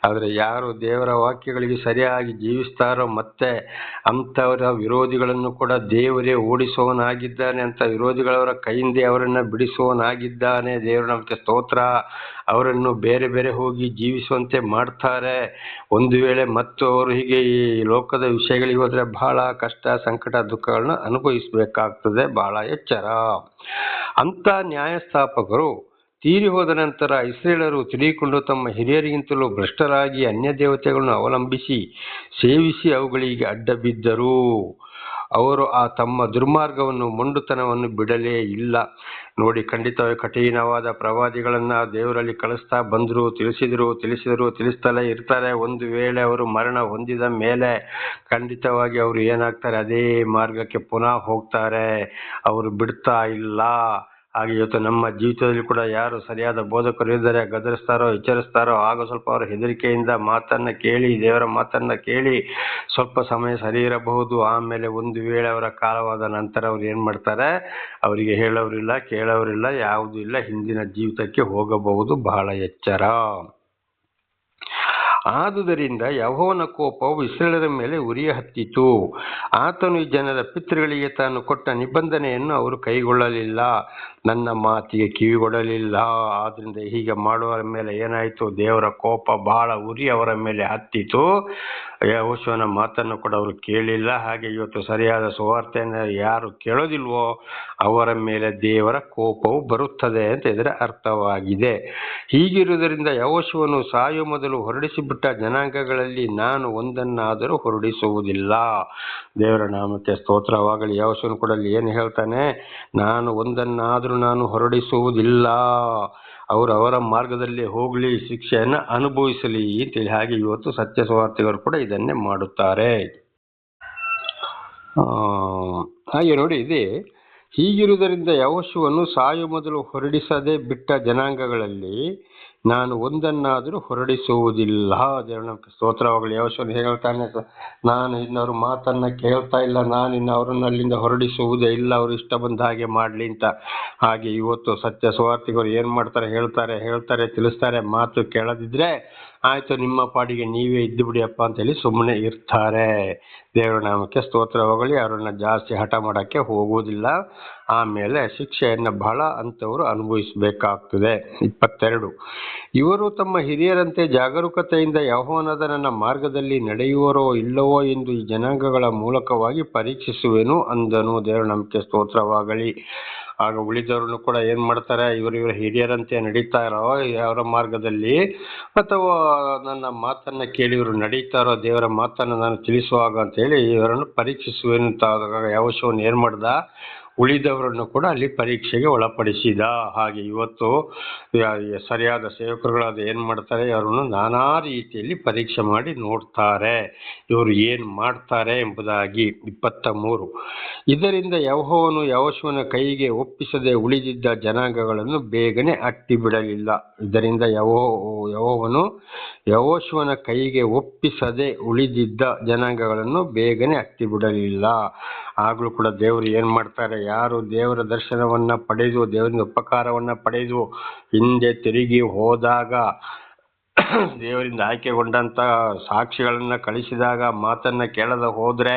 Speaker 1: ಆದರೆ ಯಾರು ದೇವರ ವಾಕ್ಯಗಳಿಗೆ ಸರಿಯಾಗಿ ಜೀವಿಸ್ತಾರೋ ಮತ್ತೆ ಅಂಥವರ ವಿರೋಧಿಗಳನ್ನು ಕೂಡ ದೇವರೇ ಓಡಿಸುವವನಾಗಿದ್ದಾನೆ. ಅಂತ ವಿರೋಧಿಗಳವರ ಕೈಯಿಂದ ಅವರನ್ನು ಬಿಡಿಸುವವನಾಗಿದ್ದಾನೆ. ದೇವರ ನಾಮಕ್ಕೆ ಸ್ತೋತ್ರ. ಅವರನ್ನು ಬೇರೆ ಬೇರೆ ಹೋಗಿ ಜೀವಿಸುವಂತೆ ಮಾಡ್ತಾರೆ. ಒಂದು ವೇಳೆ ಮತ್ತು ಅವರು ಹೀಗೆ ಈ ಲೋಕದ ವಿಷಯಗಳಿಗೆ ಹೋದರೆ ಬಹಳ ಕಷ್ಟ, ಸಂಕಟ, ದುಃಖಗಳನ್ನ ಅನುಭವಿಸಬೇಕಾಗ್ತದೆ. ಬಹಳ ಎಚ್ಚರ. ಅಂತ ನ್ಯಾಯಸ್ಥಾಪಕರು ತೀರಿ ಹೋದ ನಂತರ ಇಸ್ರಾಯೇಲರು ತಿಳಿದುಕೊಂಡು ತಮ್ಮ ಹಿರಿಯರಿಗಿಂತಲೂ ಭ್ರಷ್ಟರಾಗಿ ಅನ್ಯ ದೇವತೆಗಳನ್ನು ಅವಲಂಬಿಸಿ ಸೇವಿಸಿ ಅವುಗಳಿಗೆ ಅಡ್ಡ ಬಿದ್ದರು. ಅವರು ತಮ್ಮ ದುರ್ಮಾರ್ಗವನ್ನು ಮೊಂಡುತನವನ್ನು ಬಿಡಲೇ ಇಲ್ಲ. ನೋಡಿ, ಖಂಡಿತವಾಗಿ ಕಠಿಣವಾದ ಪ್ರವಾದಿಗಳನ್ನ ದೇವರಲ್ಲಿ ಕಳಿಸ್ತಾ ಬಂದ್ರು, ತಿಳಿಸ್ತಲೇ ಇರ್ತಾರೆ. ಒಂದು ವೇಳೆ ಅವರು ಮರಣ ಹೊಂದಿದ ಮೇಲೆ ಖಂಡಿತವಾಗಿ ಅವರು ಏನಾಗ್ತಾರೆ, ಅದೇ ಮಾರ್ಗಕ್ಕೆ ಪುನಃ ಹೋಗ್ತಾರೆ. ಅವರು ಬಿಡ್ತಾ ಇಲ್ಲ. ಹಾಗೆ ಇವತ್ತು ನಮ್ಮ ಜೀವಿತದಲ್ಲಿ ಕೂಡ ಯಾರು ಸರಿಯಾದ ಬೋಧಕರು ಇದ್ದಾರೆ, ಗದರಿಸ್ತಾರೋ, ಎಚ್ಚರಿಸ್ತಾರೋ, ಆಗ ಸ್ವಲ್ಪ ಅವರು ಹೆದರಿಕೆಯಿಂದ ಮಾತನ್ನ ಕೇಳಿ, ದೇವರ ಮಾತನ್ನ ಕೇಳಿ ಸ್ವಲ್ಪ ಸಮಯ ಸರಿ ಇರಬಹುದು. ಆಮೇಲೆ ಒಂದು ವೇಳೆ ಅವರ ಕಾಲವಾದ ನಂತರ ಅವ್ರು ಏನ್ ಮಾಡ್ತಾರೆ, ಅವರಿಗೆ ಹೇಳೋರಿಲ್ಲ, ಕೇಳೋರಿಲ್ಲ, ಯಾವುದೂ ಇಲ್ಲ, ಹಿಂದಿನ ಜೀವಿತಕ್ಕೆ ಹೋಗಬಹುದು. ಬಹಳ ಎಚ್ಚರ. ಆದುದರಿಂದ ಯೆಹೋವನ ಕೋಪವು ಇಸ್ರಾಯೇಲರ ಮೇಲೆ ಉರಿಯ ಹತ್ತಿತು. ಆತನು ಈ ಜನರ ಪಿತೃಗಳಿಗೆ ತಾನು ಕೊಟ್ಟ ನಿಬಂಧನೆಯನ್ನು ಅವರು ಕೈಗೊಳ್ಳಲಿಲ್ಲ, ನನ್ನ ಮಾತಿಗೆ ಕಿವಿಗೊಡಲಿಲ್ಲ. ಆದ್ರಿಂದ ಹೀಗೆ ಮಾಡುವವರ ಮೇಲೆ ಏನಾಯಿತು, ದೇವರ ಕೋಪ ಬಹಳ ಉರಿ ಅವರ ಮೇಲೆ ಹತ್ತಿತು. ಯೆಹೋಶುವನ ಮಾತನ್ನು ಕೂಡ ಅವರು ಕೇಳಿಲ್ಲ. ಹಾಗೆ ಇವತ್ತು ಸರಿಯಾದ ಸುವಾರ್ತೆಯನ್ನು ಯಾರು ಕೇಳೋದಿಲ್ವೋ ಅವರ ಮೇಲೆ ದೇವರ ಕೋಪವು ಬರುತ್ತದೆ ಅಂತ ಇದರ ಅರ್ಥವಾಗಿದೆ. ಹೀಗಿರುವುದರಿಂದ ಯೆಹೋಶುವನು ಸಾಯುವ ಮೊದಲು ಹೊರಡಿಸಿಬಿಟ್ಟ ಜನಾಂಗಗಳಲ್ಲಿ ನಾನು ಒಂದನ್ನಾದರೂ ಹೊರಡಿಸುವುದಿಲ್ಲ. ದೇವರ ನಾಮಕ್ಕೆ ಸ್ತೋತ್ರವಾಗಲಿ. ಯೆಹೋಶುವನು ಕೂಡ ಅಲ್ಲಿ ಏನು ಹೇಳ್ತಾನೆ, ನಾನು ಒಂದನ್ನಾದರೂ ನಾನು ಹೊರಡಿಸುವುದಿಲ್ಲ, ಅವರು ಅವರ ಮಾರ್ಗದಲ್ಲಿ ಹೋಗಲಿ, ಶಿಕ್ಷೆಯನ್ನು ಅನುಭವಿಸಲಿ ಅಂತೇಳಿ. ಹಾಗೆ ಇವತ್ತು ಸತ್ಯ ಸುವಾರ್ತಿಗರು ಕೂಡ ಇದನ್ನೇ ಮಾಡುತ್ತಾರೆ. ಹಾಗೆ ನೋಡಿ, ಇದೆ ಹೀಗಿರುವುದರಿಂದ ಯೆಹೋಶುವನು ಸಾಯುವ ಮೊದಲು ಹೊರಡಿಸದೆ ಬಿಟ್ಟ ಜನಾಂಗಗಳಲ್ಲಿ ನಾನು ಒಂದನ್ನಾದರೂ ಹೊರಡಿಸುವುದಿಲ್ಲ. ದೇವರ ಸ್ತೋತ್ರವಾಗಲಿ. ಯೆಹೋಶುವನು ಹೇಳ್ತಾನೆ, ನಾನು ಇನ್ನವ್ರ ಮಾತನ್ನ ಕೇಳ್ತಾ ಇಲ್ಲ, ನಾನು ಇನ್ನು ಅವರನ್ನು ಅಲ್ಲಿಂದ ಹೊರಡಿಸುವುದೇ ಇಲ್ಲ, ಅವರು ಇಷ್ಟ ಬಂದ ಹಾಗೆ ಮಾಡ್ಲಿ ಅಂತ. ಹಾಗೆ ಇವತ್ತು ಸತ್ಯ ಸುವಾರ್ತಿಗರು ಏನ್ ಮಾಡ್ತಾರೆ, ಹೇಳ್ತಾರೆ, ತಿಳಿಸ್ತಾರೆ. ಮಾತು ಕೇಳದಿದ್ರೆ ಆಯ್ತು, ನಿಮ್ಮ ಪಾಡಿಗೆ ನೀವೇ ಇದ್ದು ಬಿಡಿಯಪ್ಪ ಅಂತ ಹೇಳಿ ಸುಮ್ಮನೆ ಇರ್ತಾರೆ. ದೇವರ ನಾಮಕ್ಕೆ ಸ್ತೋತ್ರವಾಗಲಿ. ಅವರನ್ನ ಜಾಸ್ತಿ ಹಠ ಮಾಡಕ್ಕೆ ಹೋಗುವುದಿಲ್ಲ. ಆಮೇಲೆ ಶಿಕ್ಷೆಯನ್ನು ಬಹಳ ಅಂತವರು ಅನುಭವಿಸಬೇಕಾಗ್ತದೆ. 22, ಇವರು ತಮ್ಮ ಹಿರಿಯರಂತೆ ಜಾಗರೂಕತೆಯಿಂದ ಯೆಹೋವನಾದ ನನ್ನ ಮಾರ್ಗದಲ್ಲಿ ನಡೆಯುವರೋ ಇಲ್ಲವೋ ಎಂದು ಈ ಜನಾಂಗಗಳ ಮೂಲಕವಾಗಿ ಪರೀಕ್ಷಿಸುವೆನು ಅಂದನು. ದೇವರ ನಂಬಿಕೆ ಸ್ತೋತ್ರವಾಗಲಿ. ಆಗ ಉಳಿದವ್ರನ್ನು ಕೂಡ ಏನ್ ಮಾಡ್ತಾರೆ, ಇವರ ಹಿರಿಯರಂತೆ ನಡೀತಾರೋ ಅವರ ಮಾರ್ಗದಲ್ಲಿ, ಅಥವಾ ನನ್ನ ಮಾತನ್ನ ಕೇಳಿ ಇವರು ನಡೀತಾರೋ, ದೇವರ ಮಾತನ್ನ ನಾನು ತಿಳಿಸುವಾಗ ಅಂತ ಹೇಳಿ ಇವರನ್ನು ಪರೀಕ್ಷಿಸುವೆನು ಅಂತ ಯೆಹೋಶುವನು ಏನ್ ಮಾಡ್ದ, ಉಳಿದವರನ್ನು ಕೂಡ ಅಲ್ಲಿ ಪರೀಕ್ಷೆಗೆ ಒಳಪಡಿಸಿದ. ಹಾಗೆ ಇವತ್ತು ಸರಿಯಾದ ಸೇವಕರುಗಳಾದ ಏನ್ ಮಾಡ್ತಾರೆ, ಅವರನ್ನು ನಾನಾ ರೀತಿಯಲ್ಲಿ ಪರೀಕ್ಷೆ ಮಾಡಿ ನೋಡ್ತಾರೆ, ಇವರು ಏನ್ ಮಾಡ್ತಾರೆ ಎಂಬುದಾಗಿ. 23, ಇದರಿಂದ ಯೆಹೋವನು ಯೆಹೋಶುವನ ಕೈಗೆ ಒಪ್ಪಿಸದೆ ಉಳಿದಿದ್ದ ಜನಾಂಗಗಳನ್ನು ಬೇಗನೆ ಅಟ್ಟಿ ಬಿಡಲಿಲ್ಲ. ಇದರಿಂದ ಯೆಹೋವನು ಯೆಹೋಶುವನ ಕೈಗೆ ಒಪ್ಪಿಸದೆ ಉಳಿದಿದ್ದ ಜನಾಂಗಗಳನ್ನು ಬೇಗನೆ ಅಟ್ಟಿ ಬಿಡಲಿಲ್ಲ. ಆಗ್ಲೂ ಕೂಡ ದೇವರು ಏನ್ ಮಾಡ್ತಾರೆ, ಯಾರು ದೇವರ ದರ್ಶನವನ್ನ ಪಡೆದು, ದೇವರಿಂದ ಉಪಕಾರವನ್ನ ಪಡೆದು ಹಿಂದೆ ತಿರುಗಿ ಹೋದಾಗ, ದೇವರಿಂದ ಆಯ್ಕೆಗೊಂಡಂತ ಸಾಕ್ಷಿಗಳನ್ನ ಕಳಿಸಿದಾಗ ಮಾತನ್ನ ಕೇಳದ ಹೋದ್ರೆ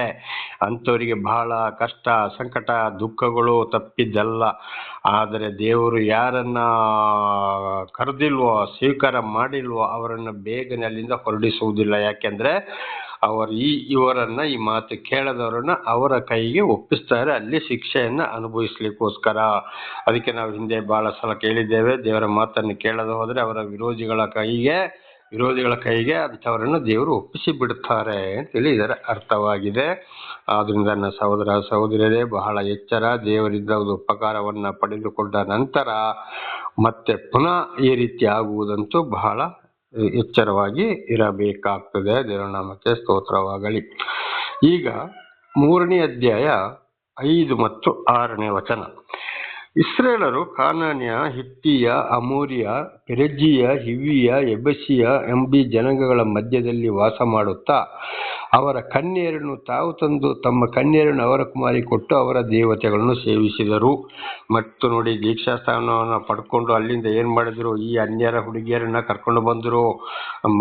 Speaker 1: ಅಂಥವರಿಗೆ ಬಹಳ ಕಷ್ಟ, ಸಂಕಟ, ದುಃಖಗಳು ತಪ್ಪಿದ್ದಲ್ಲ. ಆದರೆ ದೇವರು ಯಾರನ್ನ ಕರೆದಿಲ್ವೋ, ಸ್ವೀಕಾರ ಮಾಡಿಲ್ವೋ ಅವರನ್ನ ಬೇಗನೆ ಅಲ್ಲಿಂದ ಹೊರಡಿಸುವುದಿಲ್ಲ. ಯಾಕೆಂದ್ರೆ ಇವರನ್ನ, ಈ ಮಾತು ಕೇಳದವರನ್ನ ಅವರ ಕೈಗೆ ಒಪ್ಪಿಸ್ತಾರೆ, ಅಲ್ಲಿ ಶಿಕ್ಷೆಯನ್ನ ಅನುಭವಿಸ್ಲಿಕ್ಕೋಸ್ಕರ. ಅದಕ್ಕೆ ನಾವು ಹಿಂದೆ ಬಹಳ ಸಲ ಕೇಳಿದ್ದೇವೆ, ದೇವರ ಮಾತನ್ನು ಕೇಳದೆ ಹೋದ್ರೆ ಅವರ ವಿರೋಧಿಗಳ ಕೈಗೆ ಅಂಥವರನ್ನು ದೇವರು ಒಪ್ಪಿಸಿ ಬಿಡುತ್ತಾರೆ ಅಂತೇಳಿ ಇದರ ಅರ್ಥವಾಗಿದೆ. ಆದ್ರಿಂದ ನನ್ನ ಸಹೋದರ ಸಹೋದರಿಯರೇ, ಬಹಳ ಎಚ್ಚರ. ದೇವರಿಂದ ಒಂದು ಉಪಕಾರವನ್ನ ಪಡೆದುಕೊಂಡ ನಂತರ ಮತ್ತೆ ಪುನಃ ಈ ರೀತಿ ಆಗುವುದಂತೂ ಬಹಳ ಎಚ್ಚರವಾಗಿ ಇರಬೇಕಾಗ್ತದೆ. ದೇವರ ನಾಮಕ್ಕೆ ಸ್ತೋತ್ರವಾಗಲಿ. ಈಗ 3ನೇ ಅಧ್ಯಾಯ 5 ಮತ್ತು 6ನೇ ವಚನ. ಇಸ್ರಾಯೇಲರು ಕಾನಾನ್ಯ, ಹಿತ್ತಿಯ, ಅಮೋರಿಯ, ಪೆರಿಜ್ಜೀಯ, ಹಿವ್ವಿಯ, ಯೆಬೂಸಿಯ ಎಂಬೀ ಜನಾಂಗಗಳ ಮಧ್ಯದಲ್ಲಿ ವಾಸ ಮಾಡುತ್ತಾ ಅವರ ಕನ್ಯೆಯರನ್ನು ತಾವು ತಂದು ತಮ್ಮ ಕನ್ಯೆಯರನ್ನು ಅವರ ಕುಮಾರಿ ಕೊಟ್ಟು ಅವರ ದೇವತೆಗಳನ್ನು ಸೇವಿಸಿದರು. ಮತ್ತು ನೋಡಿ, ದೀಕ್ಷಾಸ್ಥಾನವನ್ನು ಪಡ್ಕೊಂಡು ಅಲ್ಲಿಂದ ಏನ್ ಮಾಡಿದ್ರು, ಈ ಅನ್ಯರ ಹುಡುಗಿಯರನ್ನ ಕರ್ಕೊಂಡು ಬಂದರು,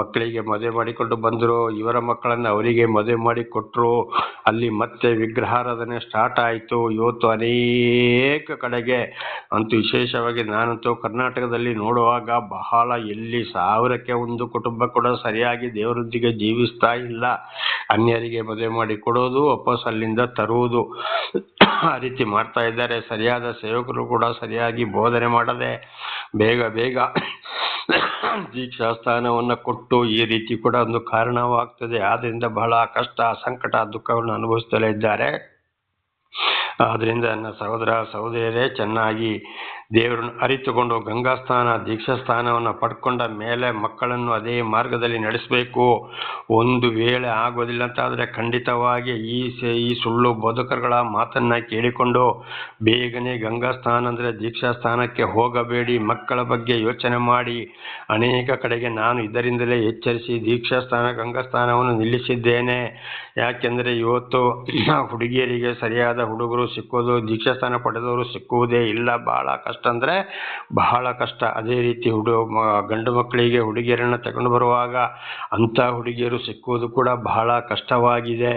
Speaker 1: ಮಕ್ಕಳಿಗೆ ಮದುವೆ ಮಾಡಿಕೊಂಡು ಬಂದರು, ಇವರ ಮಕ್ಕಳನ್ನ ಅವರಿಗೆ ಮದುವೆ ಮಾಡಿ ಕೊಟ್ಟರು. ಅಲ್ಲಿ ಮತ್ತೆ ವಿಗ್ರಹಾರಾಧನೆ ಸ್ಟಾರ್ಟ್ ಆಯಿತು. ಇವತ್ತು ಅನೇಕ ಕಡೆಗೆ ಅಂತೂ ವಿಶೇಷವಾಗಿ ನಾನಂತೂ ಕರ್ನಾಟಕದಲ್ಲಿ ನೋಡುವಾಗ ಬಹಳ, ಎಲ್ಲಿ 1000ಕ್ಕೆ 1 ಕುಟುಂಬ ಕೂಡ ಸರಿಯಾಗಿ ದೇವರೊಂದಿಗೆ ಜೀವಿಸ್ತಾ ಇಲ್ಲ. ಅನ್ಯರಿಗೆ ಮದುವೆ ಮಾಡಿ ಕೊಡೋದು, ವಾಪಸ್ ಅಲ್ಲಿಂದ ತರುವುದು, ಆ ರೀತಿ ಮಾಡ್ತಾ ಇದ್ದಾರೆ. ಸರಿಯಾದ ಸೇವಕರು ಕೂಡ ಸರಿಯಾಗಿ ಬೋಧನೆ ಮಾಡದೆ ಬೇಗ ದೀಕ್ಷಾಸ್ಥಾನವನ್ನ ಕೊಟ್ಟು ಈ ರೀತಿ ಕೂಡ ಒಂದು ಕಾರಣವಾಗ್ತದೆ. ಆದ್ರಿಂದ ಬಹಳ ಕಷ್ಟ, ಸಂಕಟ, ದುಃಖವನ್ನು ಅನುಭವಿಸ್ತಲೇ ಇದ್ದಾರೆ. ಆದ್ರಿಂದ ನನ್ನ ಸಹೋದರ ಸಹೋದರಿಯರೇ, ಚೆನ್ನಾಗಿ ದೇವರನ್ನು ಅರಿತುಕೊಂಡು ಗಂಗಾ ಸ್ನಾನ ದೀಕ್ಷಾ ಸ್ಥಾನವನ್ನು ಪಡ್ಕೊಂಡ ಮೇಲೆ ಮಕ್ಕಳನ್ನು ಅದೇ ಮಾರ್ಗದಲ್ಲಿ ನಡೆಸಬೇಕು. ಒಂದು ವೇಳೆ ಆಗೋದಿಲ್ಲ ಅಂತಾದರೆ ಖಂಡಿತವಾಗಿ ಈ ಸುಳ್ಳು ಬೋಧಕರುಗಳ ಮಾತನ್ನ ಕೇಳಿಕೊಂಡು ಬೇಗನೆ ಗಂಗಾ ಸ್ನಾನ ಅಂದರೆ ದೀಕ್ಷಾ ಸ್ಥಾನಕ್ಕೆ ಹೋಗಬೇಡಿ. ಮಕ್ಕಳ ಬಗ್ಗೆ ಯೋಚನೆ ಮಾಡಿ. ಅನೇಕ ಕಡೆಗೆ ನಾನು ಇದರಿಂದಲೇ ಎಚ್ಚರಿಸಿ ದೀಕ್ಷಾ ಸ್ಥಾನ ಗಂಗಾ ಸ್ನಾನವನ್ನು ನಿಲ್ಲಿಸಿದ್ದೇನೆ. ಯಾಕೆಂದರೆ ಇವತ್ತು ಹುಡುಗಿಯರಿಗೆ ಸರಿಯಾದ ಹುಡುಗರು ಸಿಕ್ಕೋದು, ದೀಕ್ಷಾ ಸ್ಥಾನ ಪಡೆದವರು ಸಿಕ್ಕುವುದೇ ಇಲ್ಲ. ಬಹಳ ಕಷ್ಟ ಅಂದರೆ ಬಹಳ ಕಷ್ಟ. ಅದೇ ರೀತಿ ಗಂಡು ಮಕ್ಕಳಿಗೆ ಹುಡುಗಿಯರನ್ನು ತಗೊಂಡು ಬರುವಾಗ ಅಂಥ ಹುಡುಗಿಯರು ಸಿಕ್ಕುವುದು ಕೂಡ ಬಹಳ ಕಷ್ಟವಾಗಿದೆ.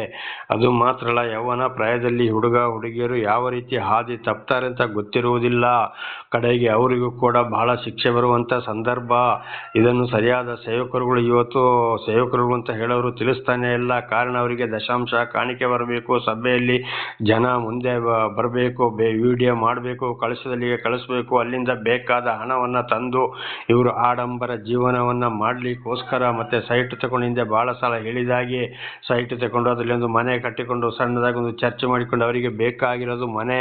Speaker 1: ಅದು ಮಾತ್ರ ಅಲ್ಲ, ಯೌವನ ಪ್ರಾಯದಲ್ಲಿ ಹುಡುಗಿಯರು ಯಾವ ರೀತಿ ಹಾದಿ ತಪ್ತಾರೆ ಅಂತ ಗೊತ್ತಿರುವುದಿಲ್ಲ. ಕಡೆಗೆ ಅವರಿಗೂ ಕೂಡ ಬಹಳ ಶಿಕ್ಷೆ ಬರುವಂಥ ಸಂದರ್ಭ. ಇದನ್ನು ಸರಿಯಾದ ಸೇವಕರುಗಳು ಅಂತ ಹೇಳೋರು ತಿಳಿಸ್ತಾನೆ ಇಲ್ಲ. ಕಾರಣ ಅವರಿಗೆ ದಶಾಂಶ ಕಾಣಿಕೆ ಬರಬೇಕು, ಸಭೆಯಲ್ಲಿ ಜನ ಮುಂದೆ ಬರಬೇಕು, ವಿಡಿಯೋ ಮಾಡಬೇಕು, ಕಳಿಸದಲ್ಲಿಗೆ ಕಳಿಸ್ಬೇಕು, ಅಲ್ಲಿಂದ ಬೇಕಾದ ಹಣವನ್ನು ತಂದು ಇವರು ಆಡಂಬರ ಜೀವನವನ್ನು ಮಾಡಲಿಕ್ಕೋಸ್ಕರ ಮತ್ತೆ ಸೈಟ್ ತಗೊಂಡು, ಹಿಂದೆ ಬಹಳ ಸಲ ಹೇಳಿದಾಗೆ ಸೈಟ್ ತಗೊಂಡು ಅದರಲ್ಲಿ ಒಂದು ಮನೆ ಕಟ್ಟಿಕೊಂಡು ಸಣ್ಣದಾಗಿ ಒಂದು ಚರ್ಚೆ ಮಾಡಿಕೊಂಡು ಅವರಿಗೆ ಬೇಕಾಗಿರೋದು ಮನೆ,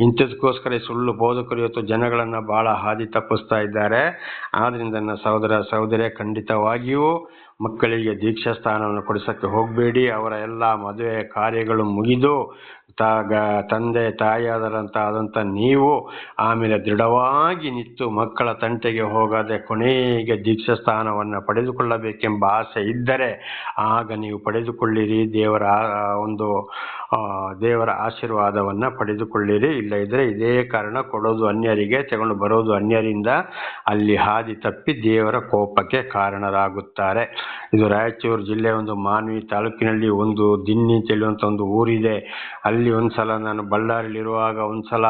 Speaker 1: ಇಂಥದಕ್ಕೋಸ್ಕರ ಸುಳ್ಳು ಬೋಧಕರು ಇವತ್ತು ಜನಗಳನ್ನು ಬಹಳ ಹಾದಿ ತಪ್ಪಿಸ್ತಾ ಇದ್ದಾರೆ. ಆದ್ರಿಂದ ನನ್ನ ಸಹೋದರ ಸಹೋದರಿ, ಖಂಡಿತವಾಗಿಯೂ ಮಕ್ಕಳಿಗೆ ದೀಕ್ಷಾ ಸ್ಥಾನವನ್ನು ಕೊಡಿಸೋಕ್ಕೆ ಹೋಗಬೇಡಿ. ಅವರ ಎಲ್ಲ ಮದುವೆ ಕಾರ್ಯಗಳು ಮುಗಿದು ತಂದೆ ತಾಯಿಯಾದಂಥ ನೀವು ಆಮೇಲೆ ದೃಢವಾಗಿ ನಿಂತು ಮಕ್ಕಳ ತಂಟೆಗೆ ಹೋಗದೆ ಕೊನೆಗೆ ದೀಕ್ಷಾ ಸ್ಥಾನವನ್ನು ಪಡೆದುಕೊಳ್ಳಬೇಕೆಂಬ ಆಸೆ ಇದ್ದರೆ ಆಗ ನೀವು ಪಡೆದುಕೊಳ್ಳಿರಿ. ದೇವರ ಆಶೀರ್ವಾದವನ್ನು ಪಡೆದುಕೊಳ್ಳಿರಿ. ಇಲ್ಲ ಇದ್ದರೆ ಇದೇ ಕಾರಣ ಕೊಡೋದು ಅನ್ಯರಿಗೆ, ತಗೊಂಡು ಬರೋದು ಅನ್ಯರಿಂದ, ಅಲ್ಲಿ ಹಾದಿ ತಪ್ಪಿ ದೇವರ ಕೋಪಕ್ಕೆ ಕಾರಣರಾಗುತ್ತಾರೆ. ಇದು ರಾಯಚೂರು ಜಿಲ್ಲೆ ಒಂದು ಮಾನ್ವಿ ತಾಲೂಕಿನಲ್ಲಿ ಒಂದು ದಿನ್ನಿ ಚೆಲ್ಲುವಂಥ ಒಂದು ಊರಿದೆ. ಅಲ್ಲಿ ಒಂದ್ಸಲ ನಾನು ಬಳ್ಳಾರಿಲಿರುವಾಗ ಒಂದ್ಸಲ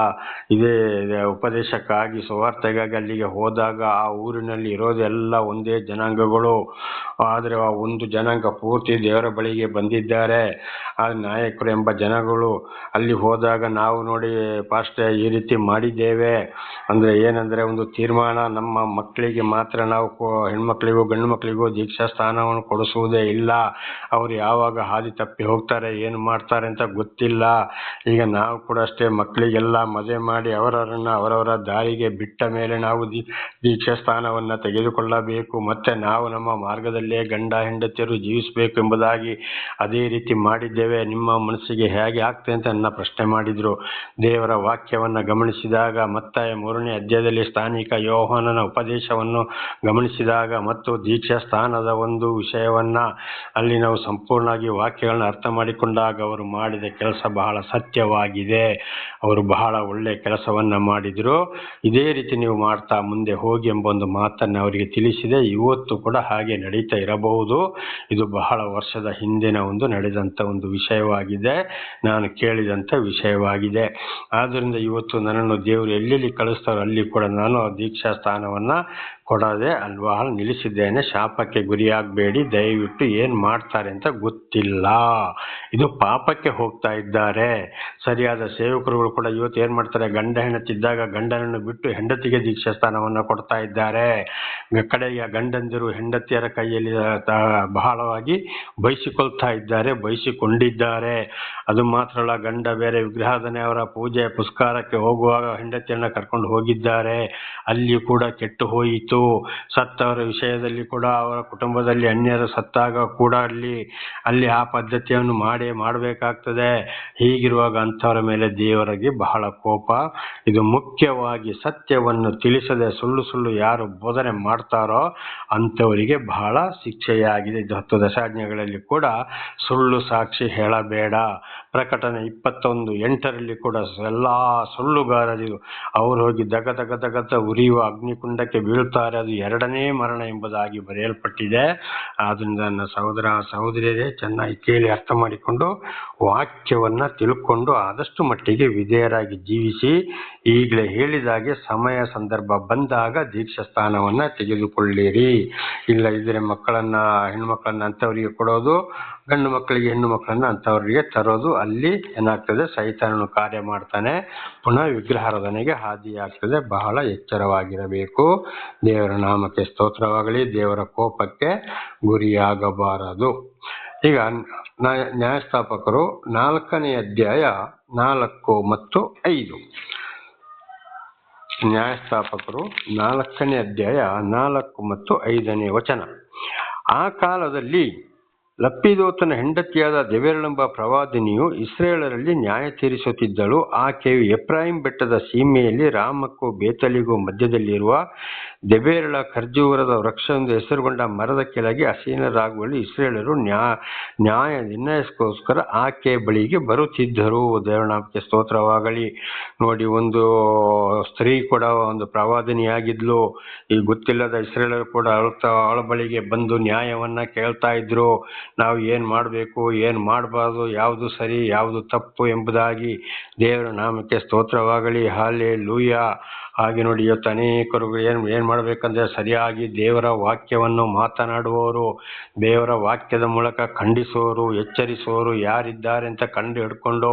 Speaker 1: ಇದೇ ಉಪದೇಶಕ್ಕಾಗಿ ಸುವಾರ್ತೆಗಾಗಿ ಅಲ್ಲಿಗೆ ಹೋದಾಗ ಆ ಊರಿನಲ್ಲಿ ಇರೋದೆಲ್ಲ ಒಂದೇ ಜನಾಂಗಗಳು. ಆದರೆ ಆ ಒಂದು ಜನಾಂಗ ಪೂರ್ತಿ ದೇವರ ಬಳಿಗೆ ಬಂದಿದ್ದಾರೆ. ಆ ನಾಯಕರು ಎಂಬ ಜನಗಳು ಅಲ್ಲಿ ಹೋದಾಗ ನಾವು ನೋಡಿ, ಪಾಸ್ಟರ್ ಈ ರೀತಿ ಮಾಡಿದ್ದೇವೆ ಅಂದರೆ ಏನಂದರೆ ಒಂದು ತೀರ್ಮಾನ, ನಮ್ಮ ಮಕ್ಕಳಿಗೆ ಮಾತ್ರ ನಾವು ಹೆಣ್ಮಕ್ಳಿಗೂ ಗಂಡು ಮಕ್ಕಳಿಗೂ ದೀಕ್ಷಾ ಸ್ಥಾನವನ್ನು ಕೊಡಿಸುವುದೇ ಇಲ್ಲ. ಅವರು ಯಾವಾಗ ಹಾದಿ ತಪ್ಪಿ ಹೋಗ್ತಾರೆ, ಏನು ಮಾಡ್ತಾರೆ ಅಂತ ಗೊತ್ತಿಲ್ಲ. ಈಗ ನಾವು ಕೂಡ ಅಷ್ಟೇ, ಮಕ್ಕಳಿಗೆಲ್ಲ ಮದುವೆ ಮಾಡಿ ಅವರವರ ದಾರಿಗೆ ಬಿಟ್ಟ ಮೇಲೆ ನಾವು ದೀಕ್ಷಾ ಸ್ಥಾನವನ್ನು ತೆಗೆದುಕೊಳ್ಳಬೇಕು. ಮತ್ತೆ ನಾವು ನಮ್ಮ ಮಾರ್ಗದಲ್ಲೇ ಗಂಡ ಹೆಂಡತಿಯರು ಜೀವಿಸಬೇಕು ಎಂಬುದಾಗಿ ಅದೇ ರೀತಿ ಮಾಡಿದ್ದೇವೆ. ನಿಮ್ಮ ಮನಸ್ಸಿಗೆ ಹೇಗೆ ಆಗ್ತದೆ ಅಂತ ನನ್ನ ಪ್ರಶ್ನೆ ಮಾಡಿದರು. ದೇವರ ವಾಕ್ಯವನ್ನು ಗಮನಿಸಿದಾಗ, ಮತ್ತಾಯ 3ನೇ ಅಧ್ಯಾಯದಲ್ಲಿ ಸ್ಥಾನಿಕ ಯೋಹಾನನ ಉಪದೇಶವನ್ನು ಗಮನಿಸಿದಾಗ ಮತ್ತು ದೀಕ್ಷಾ ಸ್ಥಾನದ ಒಂದು ವಿಷಯವನ್ನು ಅಲ್ಲಿ ನಾವು ಸಂಪೂರ್ಣವಾಗಿ ವಾಕ್ಯಗಳನ್ನ ಅರ್ಥ ಮಾಡಿಕೊಂಡಾಗ ಅವರು ಮಾಡಿದ ಕೆಲಸ ಬಹಳ ಸತ್ಯವಾಗಿದೆ. ಅವರು ಬಹಳ ಒಳ್ಳೆಯ ಕೆಲಸವನ್ನು ಮಾಡಿದರು. ಇದೇ ರೀತಿ ನೀವು ಮಾಡ್ತಾ ಮುಂದೆ ಹೋಗಿ ಎಂಬ ಒಂದು ಮಾತನ್ನು ಅವರಿಗೆ ತಿಳಿಸಿದೆ. ಇವತ್ತು ಕೂಡ ಹಾಗೆ ನಡೀತಾ ಇರಬಹುದು. ಇದು ಬಹಳ ವರ್ಷದ ಹಿಂದಿನ ಒಂದು ನಡೆದಂಥ ಒಂದು ವಿಷಯವಾಗಿದೆ, ನಾನು ಕೇಳಿದಂಥ ವಿಷಯವಾಗಿದೆ. ಆದ್ದರಿಂದ ಇವತ್ತು ನನ್ನನ್ನು ದೇವರು ಎಲ್ಲೆಲ್ಲಿ ಕಳಿಸ್ತಾರೋ ಅಲ್ಲಿ ಕೂಡ ನಾನು ದೀಕ್ಷಾ ಸ್ಥಾನವನ್ನು ಕೊಡದೆ ಅಲ್ವಾ ನಿಲ್ಲಿಸಿದ್ದೇನೆ. ಶಾಪಕ್ಕೆ ಗುರಿಯಾಗಬೇಡಿ. ದಯವಿಟ್ಟು ಏನು ಮಾಡ್ತಾರೆ ಅಂತ ಗೊತ್ತಿಲ್ಲ, ಇದು ಪಾಪಕ್ಕೆ ಹೋಗ್ತಾ ಇದ್ದಾರೆ. ಸರಿಯಾದ ಸೇವಕರುಗಳು ಕೂಡ ಇವತ್ತು ಏನು ಮಾಡ್ತಾರೆ, ಗಂಡ ಹೆಂಡತಿದ್ದಾಗ ಗಂಡನನ್ನು ಬಿಟ್ಟು ಹೆಂಡತಿಗೆ ದೀಕ್ಷಾ ಸ್ಥಾನವನ್ನು ಕೊಡ್ತಾ ಇದ್ದಾರೆ. ಕಡೆಯ ಗಂಡಂದಿರು ಹೆಂಡತಿಯರ ಕೈಯಲ್ಲಿ ಬಹಳವಾಗಿ ಬಯಸಿಕೊಂಡಿದ್ದಾರೆ. ಅದು ಮಾತ್ರ ಅಲ್ಲ, ಗಂಡ ಬೇರೆ ವಿಗ್ರಹಾಧನೆ ಅವರ ಪೂಜೆ ಪುಸ್ಕಾರಕ್ಕೆ ಹೋಗುವಾಗ ಹೆಂಡತಿಯನ್ನ ಕರ್ಕೊಂಡು ಹೋಗಿದ್ದಾರೆ. ಅಲ್ಲಿ ಕೂಡ ಕೆಟ್ಟು ಹೋಯಿತು. ಸತ್ತವರ ವಿಷಯದಲ್ಲಿ ಕೂಡ ಅವರ ಕುಟುಂಬದಲ್ಲಿ ಅನ್ಯರು ಸತ್ತಾಗ ಕೂಡ ಅಲ್ಲಿ ಆ ಪದ್ಧತಿಯನ್ನು ಮಾಡಬೇಕಾಗ್ತದೆ. ಹೀಗಿರುವಾಗ ಅಂಥವರ ಮೇಲೆ ದೇವರಿಗೆ ಬಹಳ ಕೋಪ. ಇದು ಮುಖ್ಯವಾಗಿ ಸತ್ಯವನ್ನು ತಿಳಿಸದೆ ಸುಳ್ಳು ಯಾರು ಬೋಧನೆ ಮಾಡ್ತಾರೋ ಅಂಥವರಿಗೆ ಬಹಳ ಶಿಕ್ಷೆಯಾಗಿದೆ. ಇದು 10 ದಶಾಜ್ಞೆಗಳಲ್ಲಿ ಕೂಡ ಸುಳ್ಳು ಸಾಕ್ಷಿ ಹೇಳಬೇಡ. ಪ್ರಕಟಣೆ 21:8 ಕೂಡ ಎಲ್ಲ ಸುಳ್ಳುಗಾರರು ಅವರು ಹೋಗಿ ದಗದ ಉರಿಯುವ ಅಗ್ನಿಕುಂಡಕ್ಕೆ ಬೀಳ್ತಾರೆ, ಅದು 2ನೇ ಮರಣ ಎಂಬುದಾಗಿ ಬರೆಯಲ್ಪಟ್ಟಿದೆ. ಆದ್ದರಿಂದ ನನ್ನ ಸಹೋದರ ಸಹೋದರಿಯರೇ, ಚೆನ್ನಾಗಿ ಕೇಳಿ ಅರ್ಥ ಮಾಡಿಕೊಂಡು ವಾಕ್ಯವನ್ನು ತಿಳ್ಕೊಂಡು ಆದಷ್ಟು ಮಟ್ಟಿಗೆ ವಿಧೇಯರಾಗಿ ಜೀವಿಸಿ, ಈಗಲೇ ಹೇಳಿದಾಗೆ ಸಮಯ ಸಂದರ್ಭ ಬಂದಾಗ ದೀಕ್ಷಾ ಸ್ಥಾನವನ್ನು ತೆಗೆದುಕೊಳ್ಳಿರಿ. ಇಲ್ಲ ಇದ್ರೆ ಹೆಣ್ಮಕ್ಳನ್ನ ಅಂಥವರಿಗೆ ಕೊಡೋದು, ಗಂಡು ಮಕ್ಕಳಿಗೆ ಹೆಣ್ಣು ಮಕ್ಕಳನ್ನ ಅಂಥವರಿಗೆ ತರೋದು. ಅಲ್ಲಿ ಏನಾಗ್ತದೆ, ಸೈತಾನನು ಕಾರ್ಯ ಮಾಡ್ತಾನೆ, ಪುನಃ ವಿಗ್ರಹಾರಾಧನೆಗೆ ಹಾದಿಯಾಗ್ತದೆ. ಬಹಳ ಎಚ್ಚರವಾಗಿರಬೇಕು. ದೇವರ ನಾಮಕ್ಕೆ ಸ್ತೋತ್ರವಾಗಲಿ. ದೇವರ ಕೋಪಕ್ಕೆ ಗುರಿಯಾಗಬಾರದು. ಈಗ ನ್ಯಾಯಸ್ಥಾಪಕರು 4ನೇ ಅಧ್ಯಾಯ 4 ಮತ್ತು 5. ನ್ಯಾಯಸ್ಥಾಪಕರು 4ನೇ ಅಧ್ಯಾಯ 4 ಮತ್ತು 5ನೇ ವಚನ. ಆ ಕಾಲದಲ್ಲಿ ಲಪ್ಪಿದೋತನ ಹೆಂಡತಿಯಾದ ದೆಬೋರಳೆಂಬ ಪ್ರವಾದಿನಿಯು ಇಸ್ರಾಯೇಲರಲ್ಲಿ ನ್ಯಾಯ ತೀರಿಸುತ್ತಿದ್ದಳು. ಆಕೆಯು ಎಫ್ರಾಯಿಂ ಬೆಟ್ಟದ ಸೀಮೆಯಲ್ಲಿ ರಾಮಕ್ಕೂ ಬೇತಲಿಗೂ ಮಧ್ಯದಲ್ಲಿರುವ ದೆಬೋರಳ ಖರ್ಜೂರದ ವೃಕ್ಷವೆಂದು ಹೆಸರುಗೊಂಡ ಮರದ ಕೆಳಗೆ ಆಸೀನರಾಗುವಲ್ಲಿ ಇಸ್ರಾಯೇಲರು ನ್ಯಾಯ ನಿರ್ಣಯಕ್ಕೋಸ್ಕರ ಆಕೆಯ ಬಳಿಗೆ ಬರುತ್ತಿದ್ದರು. ದೇವನಾಮಕ್ಕೆ ಸ್ತೋತ್ರವಾಗಲಿ. ನೋಡಿ, ಒಂದು ಸ್ತ್ರೀ ಕೂಡ ಒಂದು ಪ್ರವಾದಿನಿಯಾಗಿದ್ಲು. ಈ ಗೊತ್ತಿಲ್ಲದ ಇಸ್ರಾಯೇಲರು ಕೂಡ ಅವಳ ಬಳಿಗೆ ಬಂದು ನ್ಯಾಯವನ್ನ ಕೇಳ್ತಾ ಇದ್ರು. ನಾವು ಏನು ಮಾಡಬೇಕು, ಏನು ಮಾಡಬಾರ್ದು, ಯಾವುದು ಸರಿ ಯಾವುದು ತಪ್ಪು ಎಂಬುದಾಗಿ. ದೇವರ ನಾಮಕ್ಕೆ ಸ್ತೋತ್ರವಾಗಲಿ. ಹಲ್ಲೆಲೂಯಾ. ಹಾಗೆ ನೋಡಿ, ಇವತ್ತು ಅನೇಕರು ಏನು ಮಾಡಬೇಕಂದ್ರೆ ಸರಿಯಾಗಿ ದೇವರ ವಾಕ್ಯವನ್ನು ಮಾತನಾಡುವವರು, ದೇವರ ವಾಕ್ಯದ ಮೂಲಕ ಖಂಡಿಸುವವರು, ಎಚ್ಚರಿಸುವವರು ಯಾರಿದ್ದಾರೆ ಅಂತ ಕಂಡು ಹಿಡ್ಕೊಂಡು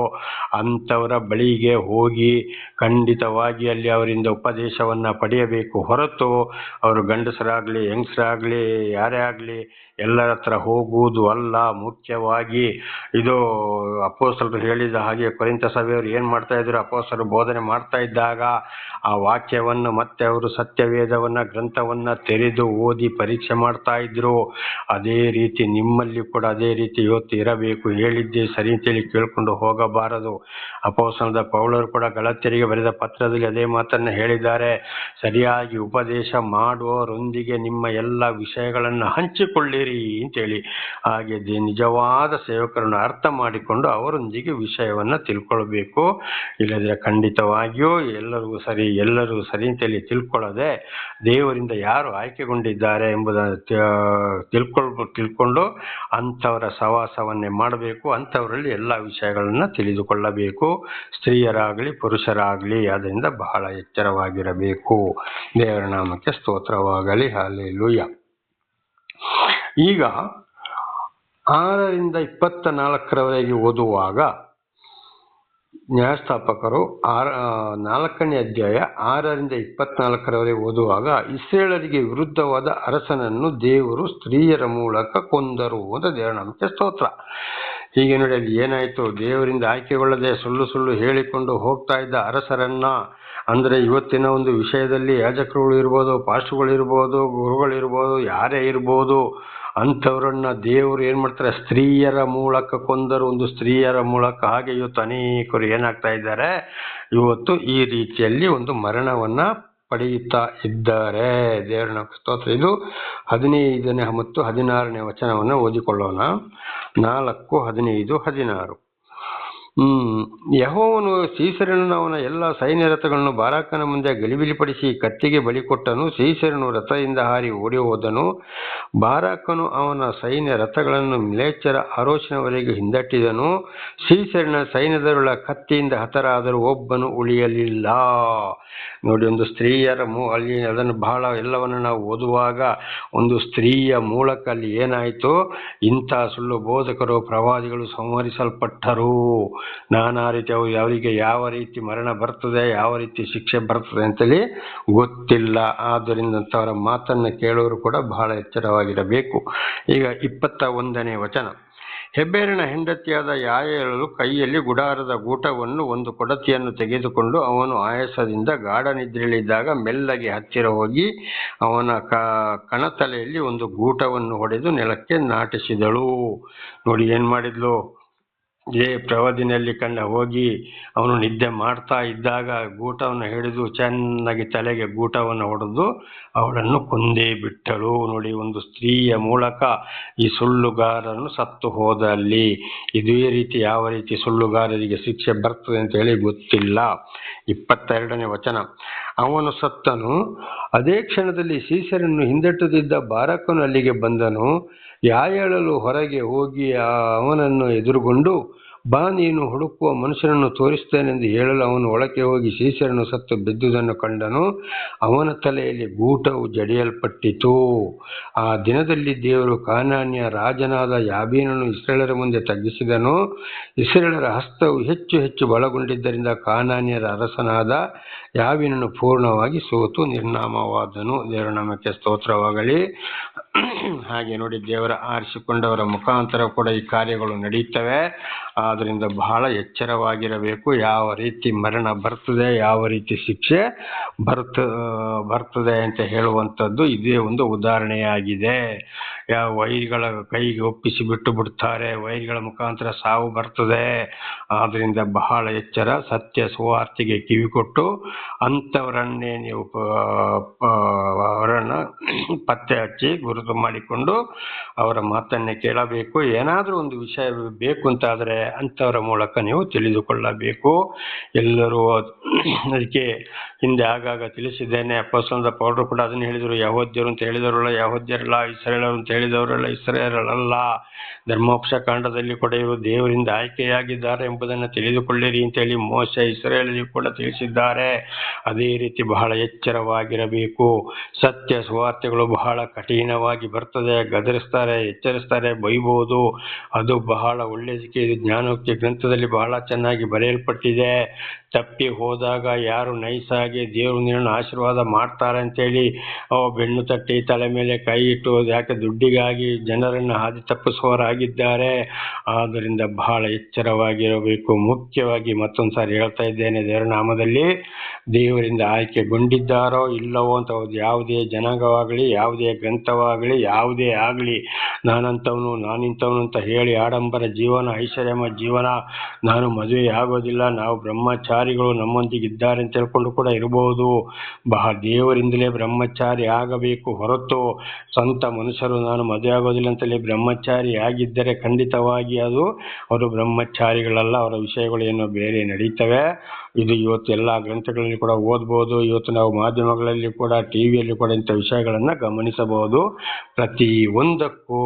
Speaker 1: ಅಂಥವರ ಬಳಿಗೆ ಹೋಗಿ ಖಂಡಿತವಾಗಿ ಅಲ್ಲಿ ಅವರಿಂದ ಉಪದೇಶವನ್ನು ಪಡೆಯಬೇಕು. ಹೊರತು ಅವರು ಗಂಡಸರಾಗಲಿ ಹೆಂಗಸರಾಗಲಿ ಯಾರೇ ಆಗಲಿ ಎಲ್ಲರ ಹತ್ರ ಹೋಗುವುದು ಅಲ್ಲ. ಮುಖ್ಯವಾಗಿ ಇದು ಅಪೊಸ್ತಲರು ಹೇಳಿದ ಹಾಗೆ ಕೊರಿಂಥ ಸಭೆಯವರು ಏನು ಮಾಡ್ತಾ ಇದ್ರು, ಅಪೊಸ್ತಲರು ಬೋಧನೆ ಮಾಡ್ತಾ ಇದ್ದಾಗ ಆ ವಾಕ್ಯವನ್ನು ಮತ್ತೆ ಅವರು ಸತ್ಯವೇದವನ್ನ ಗ್ರಂಥವನ್ನ ತೆರೆದು ಓದಿ ಪರೀಕ್ಷೆ ಮಾಡ್ತಾ ಇದ್ರು. ಅದೇ ರೀತಿ ನಿಮ್ಮಲ್ಲಿ ಕೂಡ ಅದೇ ರೀತಿ ಇವತ್ತು ಇರಬೇಕು. ಹೇಳಿದ್ದೆ ಸರಿ ಅಂತೇಳಿ ಕೇಳ್ಕೊಂಡು ಹೋಗಬಾರದು. ಅಪೊಸ್ತಲರಾದ ಪೌಲರು ಕೂಡ ಗಲಾತ್ಯರಿಗೆ ಬರೆದ ಪತ್ರದಲ್ಲಿ ಅದೇ ಮಾತನ್ನ ಹೇಳಿದ್ದಾರೆ. ಸರಿಯಾಗಿ ಉಪದೇಶ ಮಾಡುವವರೊಂದಿಗೆ ನಿಮ್ಮ ಎಲ್ಲ ವಿಷಯಗಳನ್ನು ಹಂಚಿಕೊಳ್ಳಿರಿ ಅಂತೇಳಿ. ಹಾಗೆ ನಿಜವಾದ ಸೇವಕರನ್ನು ಅರ್ಥ ಮಾಡಿಕೊಂಡು ಅವರೊಂದಿಗೆ ವಿಷಯವನ್ನ ತಿಳ್ಕೊಳ್ಬೇಕು. ಇಲ್ಲದ್ರೆ ಖಂಡಿತವಾಗಿಯೂ ಎಲ್ಲರೂ ಸರಿ ಅಂತೇಳಿ ತಿಳ್ಕೊಳ್ಳದೆ ದೇವರಿಂದ ಯಾರು ಆಯ್ಕೆಗೊಂಡಿದ್ದಾರೆ ಎಂಬುದನ್ನು ತಿಳ್ಕೊಂಡು ಅಂಥವರ ಸವಾಸವನ್ನೇ ಮಾಡಬೇಕು. ಅಂಥವರಲ್ಲಿ ಎಲ್ಲ ವಿಷಯಗಳನ್ನ ತಿಳಿದುಕೊಳ್ಳಬೇಕು. ಸ್ತ್ರೀಯರಾಗಲಿ ಪುರುಷರಾಗಲಿ ಅದರಿಂದ ಬಹಳ ಎಚ್ಚರವಾಗಿರಬೇಕು. ದೇವರ ನಾಮಕ್ಕೆ ಸ್ತೋತ್ರವಾಗಲಿ. ಹಲ್ಲೆಲೂಯಾ. ಈಗ 6ರಿಂದ 24ರವರೆಗೆ ಓದುವಾಗ ನ್ಯಾಯಸ್ಥಾಪಕರು 4ನೇ ಅಧ್ಯಾಯ 6ರಿಂದ 24ರವರೆಗೆ ಓದುವಾಗ ಇಸ್ರಾಯೇಲರಿಗೆ ವಿರುದ್ಧವಾದ ಅರಸನನ್ನು ದೇವರು ಸ್ತ್ರೀಯರ ಮೂಲಕ ಕೊಂದರು ಅಂತ ದೇವರ ನಾಮಕ್ಕೆ ಸ್ತೋತ್ರ. ಹೀಗೆ ನೋಡಿ, ಅಲ್ಲಿ ಏನಾಯ್ತು, ದೇವರಿಂದ ಆಯ್ಕೆಗೊಳ್ಳದೆ ಸುಳ್ಳು ಹೇಳಿಕೊಂಡು ಹೋಗ್ತಾ ಇದ್ದ ಅರಸರನ್ನ, ಅಂದ್ರೆ ಇವತ್ತಿನ ಒಂದು ವಿಷಯದಲ್ಲಿ ಯಾಜಕರುಗಳು ಇರ್ಬೋದು, ಪಾಸ್ಟರ್ಗಳಿರ್ಬೋದು, ಗುರುಗಳಿರ್ಬೋದು, ಯಾರೇ ಇರ್ಬೋದು, ಅಂಥವ್ರನ್ನ ದೇವರು ಏನ್ ಮಾಡ್ತಾರೆ, ಸ್ತ್ರೀಯರ ಮೂಲಕ ಕೊಂದರು. ಒಂದು ಸ್ತ್ರೀಯರ ಮೂಲಕ. ಹಾಗೆ ಇವತ್ತು ಅನೇಕರು ಏನಾಗ್ತಾ ಇದ್ದಾರೆ, ಇವತ್ತು ಈ ರೀತಿಯಲ್ಲಿ ಒಂದು ಮರಣವನ್ನ ಪಡೆಯುತ್ತಾ ಇದ್ದಾರೆ. ದೇವರ ಸ್ತೋತ್ರ. ಇದು 15ನೇ ಮತ್ತು 16ನೇ ವಚನವನ್ನು ಓದಿಕೊಳ್ಳೋಣ. 4, 15, 16. ಯೆಹೋವನು ಸೀಸೆರನನ್ನು ಅವನ ಎಲ್ಲ ಸೈನ್ಯ ರಥಗಳನ್ನು ಬಾರಾಕನ ಮುಂದೆ ಗಲಿಬಿಲಿಪಡಿಸಿ ಕತ್ತಿಗೆ ಬಲಿ ಕೊಟ್ಟನು. ಸೀಸೆರನು ರಥದಿಂದ ಹಾರಿ ಓಡಿ ಹೋದನು. ಬಾರಾಕನು ಅವನ ಸೈನ್ಯ ರಥಗಳನ್ನು ಮ್ಲೇಚ್ಛರ ಅರೋಷಿನವರೆಗೆ ಹಿಂದಟ್ಟಿದನು. ಸೀಸೆರನ ಸೈನ್ಯದವರ ಕತ್ತಿಯಿಂದ ಹತರಾದರೂ ಒಬ್ಬನು ಉಳಿಯಲಿಲ್ಲ. ನೋಡಿ, ಒಂದು ಸ್ತ್ರೀಯರ ಅಲ್ಲಿ ಅದನ್ನು ಬಹಳ ಎಲ್ಲವನ್ನು ನಾವು ಓದುವಾಗ ಒಂದು ಸ್ತ್ರೀಯ ಮೂಲಕ ಅಲ್ಲಿ ಏನಾಯಿತು, ಇಂಥ ಸುಳ್ಳು ಬೋಧಕರು ಪ್ರವಾದಿಗಳು ಸಂಹರಿಸಲ್ಪಟ್ಟರು. ನಾನಾ ರೀತಿ ಅವರಿಗೆ ಯಾವ ರೀತಿ ಮರಣ ಬರ್ತದೆ, ಯಾವ ರೀತಿ ಶಿಕ್ಷೆ ಬರ್ತದೆ ಅಂತೇಳಿ ಗೊತ್ತಿಲ್ಲ. ಆದ್ದರಿಂದ ಅವರ ಮಾತನ್ನು ಕೇಳೋರು ಕೂಡ ಬಹಳ ಎಚ್ಚರವಾಗಿರಬೇಕು. ಈಗ 21ನೇ ವಚನ. ಹೆಬೇರನ ಹೆಂಡತಿಯಾದ ಯಾಯೇಲಳು ಕೈಯಲ್ಲಿ ಗುಡಾರದ ಗೂಟವನ್ನು ಒಂದು ಕೊಡತಿಯನ್ನು ತೆಗೆದುಕೊಂಡು ಅವನು ಆಯಾಸದಿಂದ ಗಾಢ ನಿದ್ರೆಯಲ್ಲಿದ್ದಾಗ ಮೆಲ್ಲಗೆ ಹತ್ತಿರ ಹೋಗಿ ಅವನ ಕಣತಲೆಯಲ್ಲಿ ಒಂದು ಗೂಟವನ್ನು ಹೊಡೆದು ನೆಲಕ್ಕೆ ನಾಟಿಸಿದಳು. ನೋಡಿ, ಏನ್ ಮಾಡಿದ್ಲು, ಪ್ರವಾದಿನಲ್ಲಿ ಕಂಡ ಹೋಗಿ ಅವನು ನಿದ್ದೆ ಮಾಡ್ತಾ ಇದ್ದಾಗ ಗೂಟವನ್ನು ಹಿಡಿದು ಚೆನ್ನಾಗಿ ತಲೆಗೆ ಗೂಟವನ್ನು ಹೊಡೆದು ಅವಳನ್ನು ಕೊಂದೇ ಬಿಟ್ಟಳು. ನೋಡಿ, ಒಂದು ಸ್ತ್ರೀಯ ಮೂಲಕ ಈ ಸುಳ್ಳುಗಾರನು ಸತ್ತು ಹೋದಲ್ಲಿ ಇದೇ ರೀತಿ ಯಾವ ರೀತಿ ಸುಳ್ಳುಗಾರರಿಗೆ ಶಿಕ್ಷೆ ಬರ್ತದೆ ಅಂತ ಹೇಳಿ ಗೊತ್ತಿಲ್ಲ. 22ನೇ ವಚನ. ಅವನು ಸತ್ತನು. ಅದೇ ಕ್ಷಣದಲ್ಲಿ ಸೀಸೆರನನ್ನು ಹಿಂದಟ್ಟುತ್ತಿದ್ದ ಬಾರಾಕನು ಅಲ್ಲಿಗೆ ಬಂದನು. ಯಾಯೇಲಳು ಹೊರಗೆ ಹೋಗಿ ಅವನನ್ನು ಎದುರುಗೊಂಡು, ಬಾ, ನೀನು ಹುಡುಕುವ ಮನುಷ್ಯನನ್ನು ತೋರಿಸ್ತೇನೆಂದು ಹೇಳಲು ಅವನು ಒಳಕ್ಕೆ ಹೋಗಿ ಸೀಸೆರನು ಸತ್ತು ಬಿದ್ದುದನ್ನು ಕಂಡನು. ಅವನ ತಲೆಯಲ್ಲಿ ಗೂಟವು ಜಡಿಯಲ್ಪಟ್ಟಿತು. ಆ ದಿನದಲ್ಲಿ ದೇವರು ಕಾನಾನ್ಯ ರಾಜನಾದ ಯಾಬೀನನ್ನು ಇಸ್ರಾಯೇಲರ ಮುಂದೆ ತಗ್ಗಿಸಿದನು. ಇಸ್ರಾಯೇಲರ ಹಸ್ತವು ಹೆಚ್ಚು ಹೆಚ್ಚು ಬಲಗೊಂಡಿದ್ದರಿಂದ ಕಾನಾನ್ಯರ ಅರಸನಾದ ಯಾಬೀನನು ಪೂರ್ಣವಾಗಿ ಸೋತು ನಿರ್ನಾಮವಾದನು. ದೇವರ ನಾಮಕ್ಕೆ ಸ್ತೋತ್ರವಾಗಲಿ. ಹಾಗೆ ನೋಡಿ, ದೇವರ ಆರಿಸಿಕೊಂಡವರ ಮುಖಾಂತರ ಕೂಡ ಈ ಕಾರ್ಯಗಳು ನಡೆಯುತ್ತವೆ. ಆದ್ದರಿಂದ ಬಹಳ ಎಚ್ಚರವಾಗಿರಬೇಕು. ಯಾವ ರೀತಿ ಮರಣ ಬರ್ತದೆ, ಯಾವ ರೀತಿ ಶಿಕ್ಷೆ ಬರ್ತದೆ ಅಂತ ಹೇಳುವಂಥದ್ದು ಇದೇ ಒಂದು ಉದಾಹರಣೆಯಾಗಿದೆ. ಯಾವ ವೈರಿಗಳ ಕೈಗೆ ಒಪ್ಪಿಸಿ ಬಿಟ್ಟು ಬಿಡ್ತಾರೆ, ವೈರಿಗಳ ಮುಖಾಂತರ ಸಾವು ಬರ್ತದೆ. ಆದ್ದರಿಂದ ಬಹಳ ಎಚ್ಚರ. ಸತ್ಯ ಸುವಾರ್ತೆಗೆ ಕಿವಿಕೊಟ್ಟು ಅಂಥವರನ್ನೇ ನೀವು ಅವರನ್ನು ಪತ್ತೆ ಹಚ್ಚಿ ಗುರುತು ಮಾಡಿಕೊಂಡು ಅವರ ಮಾತನ್ನೇ ಕೇಳಬೇಕು. ಏನಾದರೂ ಒಂದು ವಿಷಯ ಬೇಕು ಅಂತಾದರೆ ಅಂಥವರ ಮೂಲಕ ನೀವು ತಿಳಿದುಕೊಳ್ಳಬೇಕು. ಎಲ್ಲರೂ ಅದಕ್ಕೆ ಹಿಂದೆ ಆಗಾಗ ತಿಳಿಸಿದ್ದೇನೆ. ಅಪೊಸ್ತಲರಾದ ಪೌಲರು ಕೂಡ ಅದನ್ನು ಹೇಳಿದರು. ಯಹೂದ್ಯರು ಅಂತ ಹೇಳಿದವರಲ್ಲ ಯಹೂದ್ಯರಲ್ಲ, ಇಸ್ರಾಯೇಲರು ಅಂತ ಹೇಳಿದವರಲ್ಲ ಇಸ್ರಾಯೇಲರಲ್ಲ. ಧರ್ಮೋಪದೇಶ ಕಾಂಡದಲ್ಲಿ ಕೂಡ ಇವರು ದೇವರಿಂದ ಆಯ್ಕೆಯಾಗಿದ್ದಾರೆ ಎಂಬುದನ್ನು ತಿಳಿದುಕೊಳ್ಳಿರಿ ಅಂತೇಳಿ ಮೋಶೆ ಇಸ್ರಾಯೇಲರಿಗೂ ಕೂಡ ತಿಳಿಸಿದ್ದಾರೆ. ಅದೇ ರೀತಿ ಬಹಳ ಎಚ್ಚರವಾಗಿರಬೇಕು. ಸತ್ಯ ಸುವಾರ್ತೆಗಳು ಬಹಳ ಕಠಿಣವಾಗಿ ಬರ್ತದೆ, ಗದರಿಸ್ತಾರೆ, ಎಚ್ಚರಿಸ್ತಾರೆ, ಬೈಬೋದು. ಅದು ಬಹಳ ಒಳ್ಳೆಯದಕ್ಕೆ. ಇದು ಜ್ಞಾನೋಕ್ತಿ ಗ್ರಂಥದಲ್ಲಿ ಬಹಳ ಚೆನ್ನಾಗಿ ಬರೆಯಲ್ಪಟ್ಟಿದೆ. ತಪ್ಪಿ ಹೋದಾಗ ಯಾರು ನೈಸಾಗಿ ದೇವರು ನಿನ್ನನ್ನು ಆಶೀರ್ವಾದ ಮಾಡ್ತಾರೆ ಅಂತೇಳಿ ಬೆನ್ನು ತಟ್ಟಿ ತಲೆ ಮೇಲೆ ಕೈ ಇಟ್ಟು ಯಾಕೆ ದುಡ್ಡಿಗಾಗಿ ಜನರನ್ನು ಹಾದಿ ತಪ್ಪಿಸುವವರಾಗಿದ್ದಾರೆ. ಆದ್ದರಿಂದ ಬಹಳ ಎಚ್ಚರವಾಗಿರಬೇಕು. ಮುಖ್ಯವಾಗಿ ಮತ್ತೊಂದು ಸಾರಿ ಹೇಳ್ತಾ ಇದ್ದೇನೆ, ದೇವರ ನಾಮದಲ್ಲಿ ದೇವರಿಂದ ಆಯ್ಕೆಗೊಂಡಿದ್ದಾರೋ ಇಲ್ಲವೋ ಅಂತ ಯಾವುದೇ ಜನಾಂಗವಾಗಲಿ, ಯಾವುದೇ ಗ್ರಂಥವಾಗಲಿ, ಯಾವುದೇ ಆಗಲಿ ನಾನಂಥವನು ನಾನಿಂಥವನು ಅಂತ ಹೇಳಿ ಆಡಂಬರ ಜೀವನ, ಐಶ್ವರ್ಯಮ ಜೀವನ, ನಾನು ಮದುವೆ ಆಗೋದಿಲ್ಲ, ನಾವು ಬ್ರಹ್ಮಚಾರಿಗಳು ನಮ್ಮೊಂದಿಗೆ ಇದ್ದಾರೆ ಅಂತ ಹೇಳ್ಕೊಂಡು ಕೂಡ ಇರಬಹುದು. ದೇವರಿಂದಲೇ ಬ್ರಹ್ಮಚಾರಿ ಆಗಬೇಕು ಹೊರತು ಸ್ವಂತ ಮನುಷ್ಯರು ನಾನು ಮದುವೆ ಆಗೋದಿಲ್ಲ ಅಂತಲೇ ಬ್ರಹ್ಮಚಾರಿ ಆಗಿದ್ದರೆ ಖಂಡಿತವಾಗಿ ಅವರು ಬ್ರಹ್ಮಚಾರಿಗಳಲ್ಲ. ಅವರ ವಿಷಯಗಳು ಏನೋ ಬೇರೆ ನಡೀತವೆ. ಇದು ಇವತ್ತು ಎಲ್ಲ ಗ್ರಂಥಗಳಲ್ಲಿ ಕೂಡ ಓದ್ಬೋದು. ಇವತ್ತು ನಾವು ಮಾಧ್ಯಮಗಳಲ್ಲಿ ಕೂಡ ಟಿವಿಯಲ್ಲಿ ಕೂಡ ಇಂಥ ವಿಷಯಗಳನ್ನು ಗಮನಿಸಬಹುದು. ಪ್ರತಿ ಒಂದಕ್ಕೂ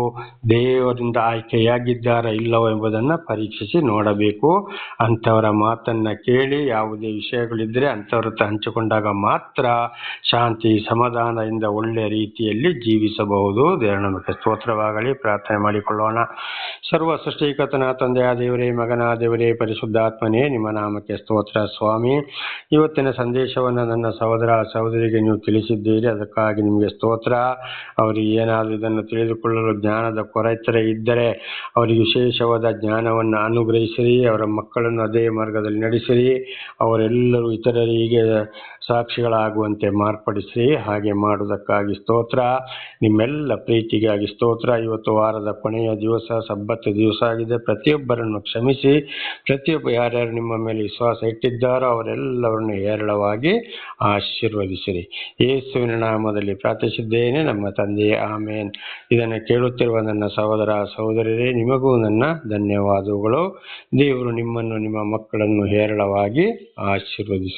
Speaker 1: ದೇವರಿಂದ ಆಯ್ಕೆಯಾಗಿದ್ದಾರಾ ಇಲ್ಲವೋ ಎಂಬುದನ್ನು ಪರೀಕ್ಷಿಸಿ ನೋಡಬೇಕು. ಅಂಥವರ ಮಾತನ್ನು ಕೇಳಿ ಯಾವುದೇ ವಿಷಯಗಳಿದ್ದರೆ ಅಂಥವ್ರ ಹತ್ರ ಹಂಚಿಕೊಂಡಾಗ ಮಾತ್ರ ಶಾಂತಿ ಸಮಾಧಾನದಿಂದ ಒಳ್ಳೆಯ ರೀತಿಯಲ್ಲಿ ಜೀವಿಸಬಹುದು. ದೇವರ ನಮಗೆ ಸ್ತೋತ್ರವಾಗಲಿ. ಪ್ರಾರ್ಥನೆ ಮಾಡಿಕೊಳ್ಳೋಣ. ಸರ್ವ ಸೃಷ್ಟಿಕರ್ತನ ತಂದೆಯ ದೇವರೇ, ಮಗನ ದೇವರೇ, ಪರಿಶುದ್ಧಾತ್ಮನೇ, ನಿಮ್ಮ ನಾಮಕ್ಕೆ ಸ್ತೋತ್ರ ಸ್ವಾಮಿ. ಇವತ್ತಿನ ಸಂದೇಶವನ್ನು ನನ್ನ ಸಹೋದರಿಗೆ ನೀವು ತಿಳಿಸಿದ್ದೀರಿ, ಅದಕ್ಕಾಗಿ ನಿಮಗೆ ಸ್ತೋತ್ರ. ಅವರಿಗೆ ಏನಾದರೂ ಇದನ್ನು ತಿಳಿದುಕೊಳ್ಳಲು ಜ್ಞಾನದ ಕೊರತೆ ಇದ್ದರೆ ಅವರಿಗೆ ವಿಶೇಷವಾದ ಜ್ಞಾನವನ್ನು ಅನುಗ್ರಹಿಸಿರಿ. ಅವರ ಮಕ್ಕಳನ್ನು ಅದೇ ಮಾರ್ಗದಲ್ಲಿ ನಡೆಸಿರಿ. ಅವರೆಲ್ಲರೂ ಇತರರಿಗೆ ಸಾಕ್ಷಿಗಳಾಗುವಂತೆ ಮಾರ್ಪಡಿಸಿರಿ. ಹಾಗೆ ಮಾಡುವುದಕ್ಕಾಗಿ ಸ್ತೋತ್ರ. ನಿಮ್ಮೆಲ್ಲ ಪ್ರೀತಿಗಾಗಿ ಸ್ತೋತ್ರ. ಇವತ್ತು ವಾರದ ಕೊನೆಯ ದಿವಸ, ಸಬ್ಬತ್ ದಿವಸ ಆಗಿದೆ. ಪ್ರತಿಯೊಬ್ಬರನ್ನು ಕ್ಷಮಿಸಿ. ಪ್ರತಿಯೊಬ್ಬ ಯಾರ್ಯಾರು ನಿಮ್ಮ ಮೇಲೆ ವಿಶ್ವಾಸ ಇಟ್ಟಿದ್ದಾರೋ ಅವರೆಲ್ಲರನ್ನು ಹೇರಳವಾಗಿ ಆಶೀರ್ವದಿಸಿರಿ. ಯೇಸುವಿನ ನಾಮದಲ್ಲಿ ಪ್ರಾರ್ಥಿಸಿದ್ದೇನೆ ನಮ್ಮ ತಂದೆಯೇ, ಆಮೇನ್. ಇದನ್ನು ಕೇಳುತ್ತಿರುವ ನನ್ನ ಸಹೋದರರೇ, ನಿಮಗೂ ನನ್ನ ಧನ್ಯವಾದಗಳು. ದೇವರು ನಿಮ್ಮನ್ನು, ನಿಮ್ಮ ಮಕ್ಕಳನ್ನು ಹೇರಳವಾಗಿ ಆಶೀರ್ವದಿಸಲಿ.